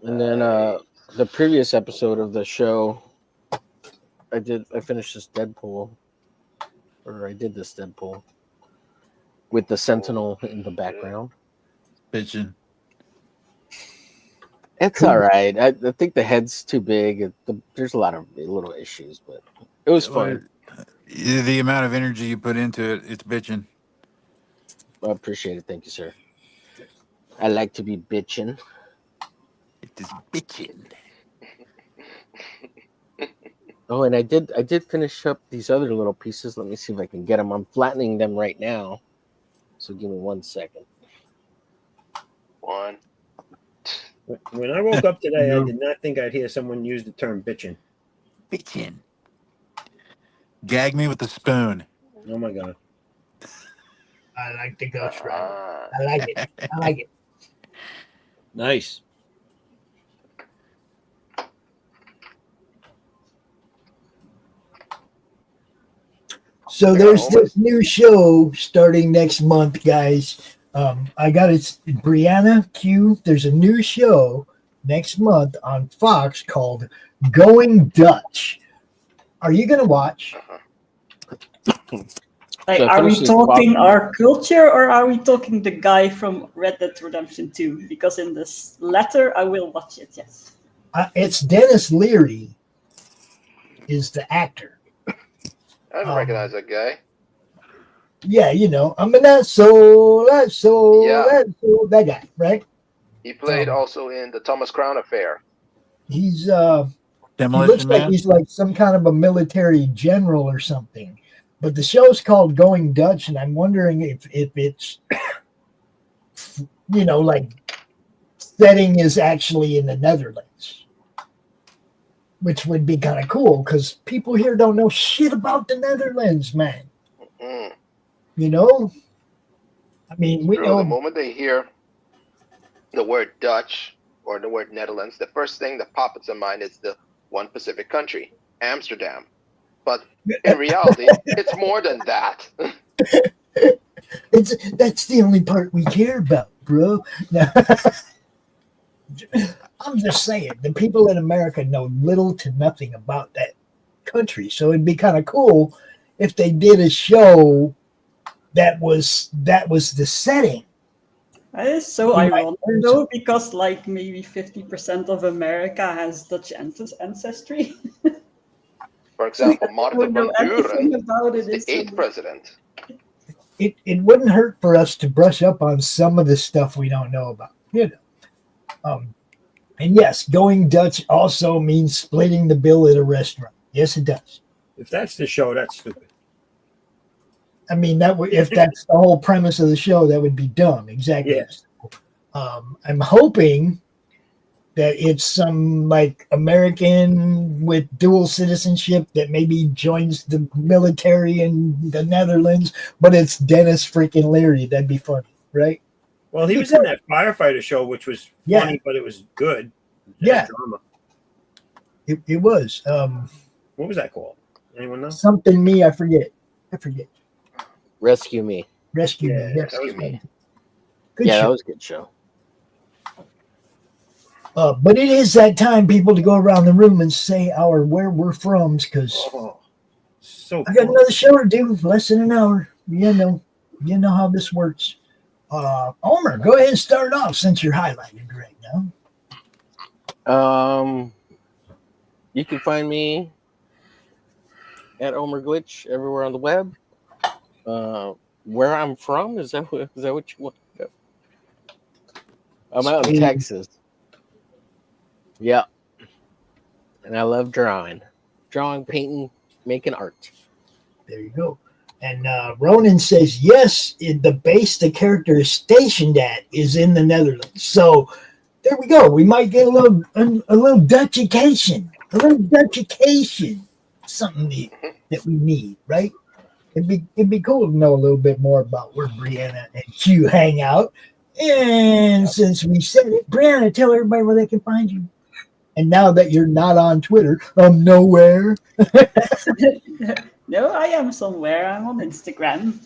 And then the previous episode of the show, I finished this Deadpool. Or I did this Deadpool. With the Sentinel in the background. Bitchin'. It's all right. I think the head's too big. There's a lot of little issues, but it was fun. The amount of energy you put into it, it's bitching. I appreciate it. Thank you, sir. I like to be bitching. It is bitching. Oh, and I did finish up these other little pieces. Let me see if I can get them. I'm flattening them right now. So give me 1 second. One. When I woke up today, I did not think I'd hear someone use the term bitching. Bitching. Gag me with a spoon. Oh my god. I like the Ghost Rider. I like it. I like it. Nice. So there's this new show starting next month, guys. I got it, Brianna Q. There's a new show next month on Fox called Going Dutch. Are you going to watch? Like, are we talking our culture, or are we talking the guy from Red Dead Redemption 2? Because in this latter, I will watch it, yes. It's Dennis Leary is the actor. I don't recognize that guy. Yeah, I'm an asshole, that guy, right? He played also in the Thomas Crown Affair. He's he Demolition looks like Man? he's like some kind of a military general or something. But the show's called Going Dutch, and I'm wondering if it's like setting is actually in the Netherlands, which would be kind of cool because people here don't know shit about the Netherlands, man. Mm. You know, I mean, we True. know The moment they hear the word Dutch or the word Netherlands, the first thing that pops in mind is the one Pacific country, Amsterdam. But in reality, it's more than that. that's the only part we care about, bro. Now, I'm just saying, the people in America know little to nothing about that country, so it'd be kind of cool if they did a show that was the setting. That is so ironic, though, because like maybe 50% of America has Dutch ancestry. For example, Martin don't know van anything Buren about is it. the 8th president. It wouldn't hurt for us to brush up on some of the stuff we don't know about, you know. And yes, going Dutch also means splitting the bill at a restaurant. Yes, it does. If that's the show, that's stupid. I mean, that would, if that's the whole premise of the show, that would be dumb. Exactly. Yes. I'm hoping that it's some like American with dual citizenship that maybe joins the military in the Netherlands, but it's Dennis freaking Leary. That'd be funny, right? Well, he was in that firefighter show, which was Yeah. funny, but it was good. Yeah. Drama. It was. What was that called? Anyone know? Something me, I forget. Rescue Me. Rescue Me. Yes. Rescue Me. Good Yeah, show. that was a good show. But it is that time, people, to go around the room and say our where we're from, because so I got another show to do. Less than an hour. You know how this works. Omer, go ahead and start off since you're highlighted right now. You can find me at Omer Glitch everywhere on the web. Where I'm from, is that what you want? I'm out in Texas. Yeah. And I love drawing, painting, making art. There you go. And Ronan says, yes, the base the character is stationed at is in the Netherlands. So there we go. We might get a little Dutchication. A little Dutchication. Something that we need, right? It'd be cool to know a little bit more about where Brianna and Q hang out. And since we said it, Brianna, tell everybody where they can find you. And now that you're not on Twitter, I'm nowhere. No, I am somewhere. I'm on Instagram.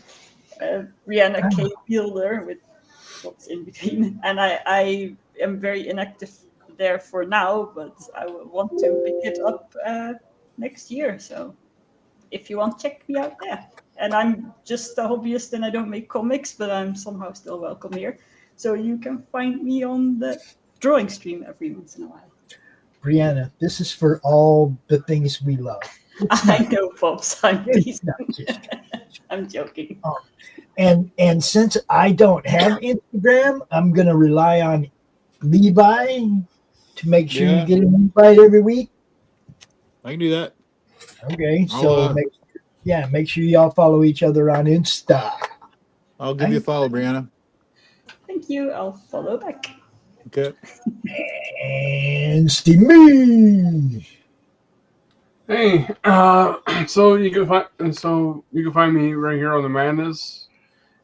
Brianna K. Fielder with what's in between. And I am very inactive there for now, but I will want to pick it up next year. So if you want, check me out there. And I'm just a hobbyist and I don't make comics, but I'm somehow still welcome here. So you can find me on the drawing stream every once in a while. Brianna, this is for all the things we love. I know, Pops. I'm teasing. I'm joking. And since I don't have Instagram, I'm going to rely on Levi to make sure you get an invite every week. I can do that. Okay, so make sure y'all follow each other on Insta. I'll give you a follow, Brianna. Thank you. I'll follow back. Okay. And Stevie. Hey, so you can find me right here on the Madness,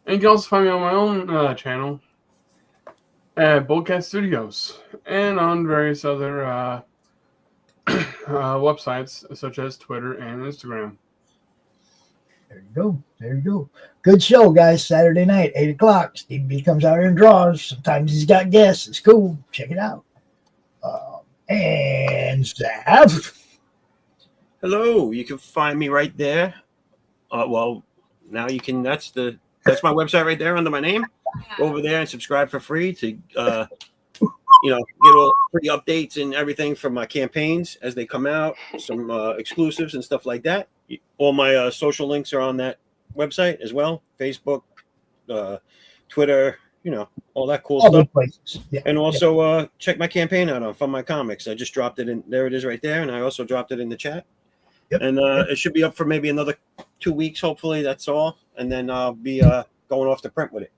and you can also find me on my own channel at Bullcat Studios and on various other websites such as Twitter and Instagram. There you go. Good show, guys. Saturday night, 8 o'clock. Steve B comes out here and draws. Sometimes he's got guests. It's cool. Check it out. And Zav. Hello, you can find me right there. Well, now you can. That's my website right there under my name. Go over there and subscribe for free to get all free updates and everything from my campaigns as they come out, some exclusives and stuff like that. All my social links are on that website as well. Facebook, Twitter, all that cool stuff. Yeah, and also check my campaign out on Fund My Comics. I just dropped it in. There it is right there. And I also dropped it in the chat. Yep. And it should be up for maybe another 2 weeks, hopefully. That's all. And then I'll be going off to print with it.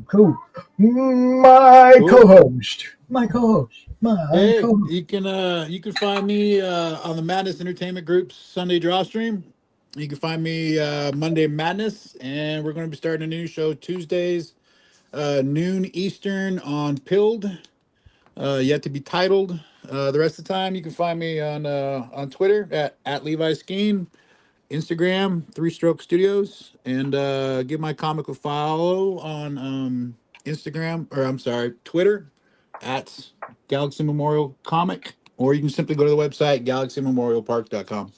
Cool. My co-host. You can find me on the Madness Entertainment Group's Sunday DrawStream. You can find me Monday Madness, and we're going to be starting a new show Tuesdays, noon Eastern on Pilled, yet to be titled. The rest of the time, you can find me on Twitter at Levi Skeen, Instagram 3 Stroke Studios, and give my comic a follow on Twitter at Galaxy Memorial Comic, or you can simply go to the website galaxymemorialpark.com.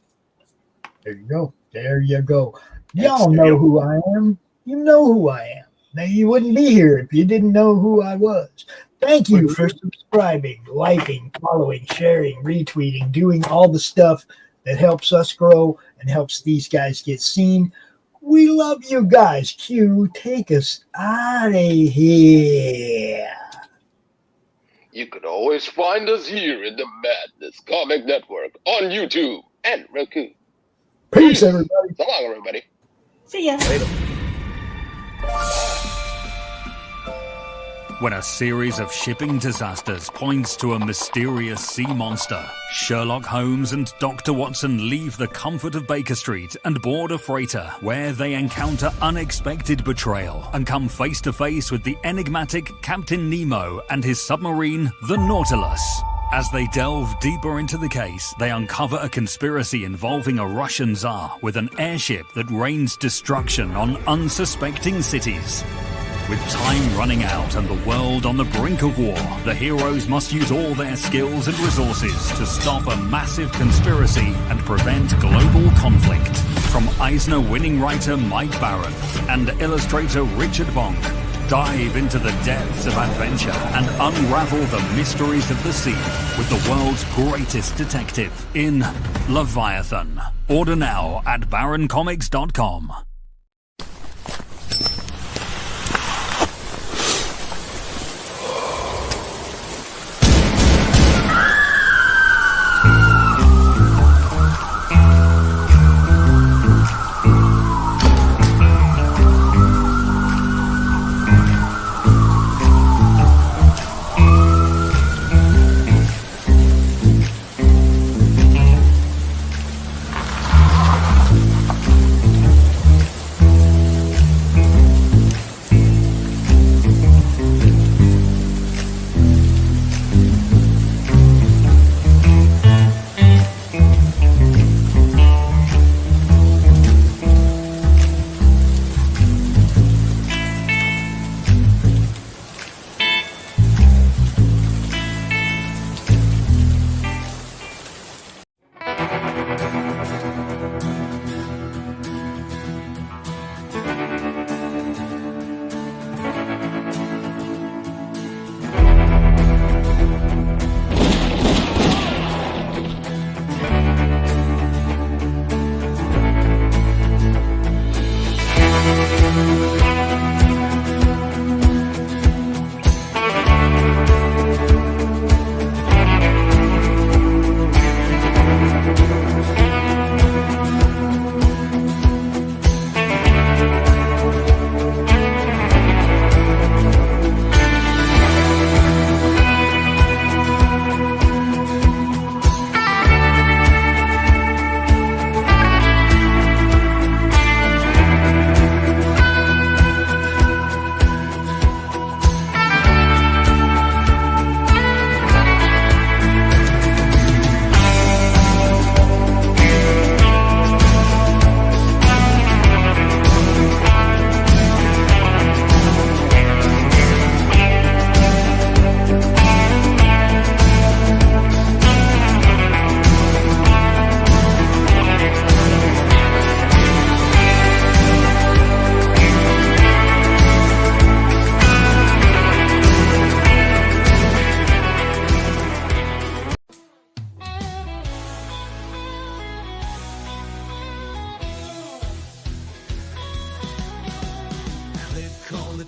There you go. There you go. Y'all know who I am. You know who I am. Now, you wouldn't be here if you didn't know who I was. Thank you for subscribing, liking, following, sharing, retweeting, doing all the stuff that helps us grow and helps these guys get seen. We love you guys. Q, take us out of here. You can always find us here in the Madness Comic Network on YouTube and ROKU. Peace, everybody. So long, everybody. See ya. Later. When a series of shipping disasters points to a mysterious sea monster, Sherlock Holmes and Dr. Watson leave the comfort of Baker Street and board a freighter where they encounter unexpected betrayal and come face to face with the enigmatic Captain Nemo and his submarine, the Nautilus. As they delve deeper into the case, they uncover a conspiracy involving a Russian Tsar with an airship that rains destruction on unsuspecting cities. With time running out and the world on the brink of war, the heroes must use all their skills and resources to stop a massive conspiracy and prevent global conflict. From Eisner-winning writer Mike Barron and illustrator Richard Bonk, dive into the depths of adventure and unravel the mysteries of the sea with the world's greatest detective in Leviathan. Order now at baroncomics.com.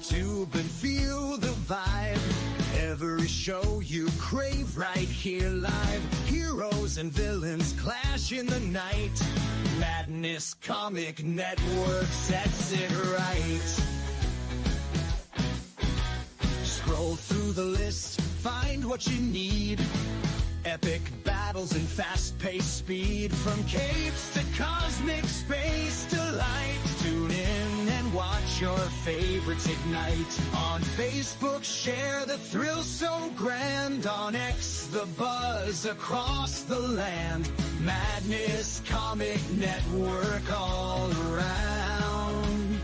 tube and feel the vibe. Every show you crave right here live. Heroes and villains clash in the night. Madness Comic Network sets it right. Scroll through the list, find what you need. Epic battles and fast-paced speed, from capes to cosmic space delight. Tune in and watch your favorites ignite. On Facebook, share the thrill so grand. On X, the buzz across the land. Madness Comic Network all around.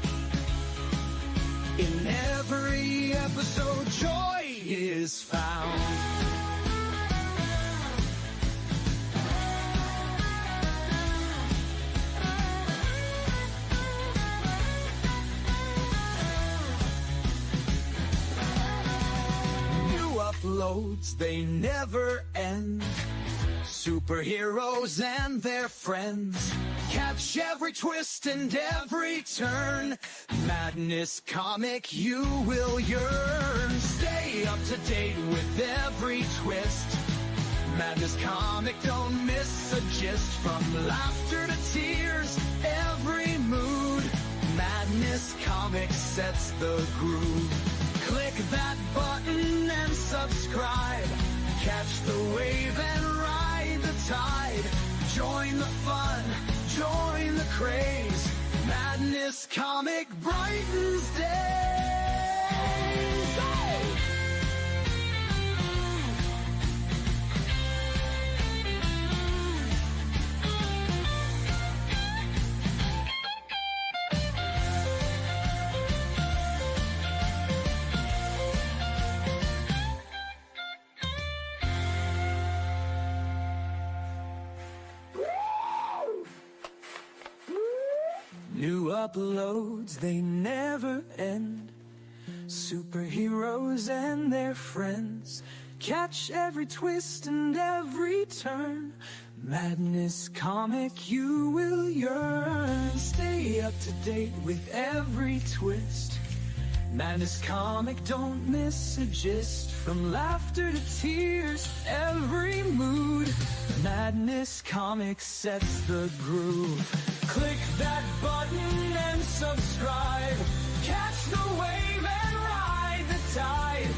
In every episode, joy is found. Uploads, they never end. Superheroes and their friends. Catch every twist and every turn. Madness Comic, you will yearn. Stay up to date with every twist. Madness Comic, don't miss a gist. From laughter to tears, every mood. Madness Comic sets the groove. Click that button and subscribe. Catch the wave and ride the tide. Join the fun, join the craze. Madness Comic brightens days. Hey! New uploads, they never end. Superheroes and their friends. Catch every twist and every turn. Madness Comic, you will yearn. Stay up to date with every twist. Madness Comic, don't miss a gist. From laughter to tears, every mood. Madness Comic sets the groove. Click that button and subscribe. Catch the wave and ride the tide.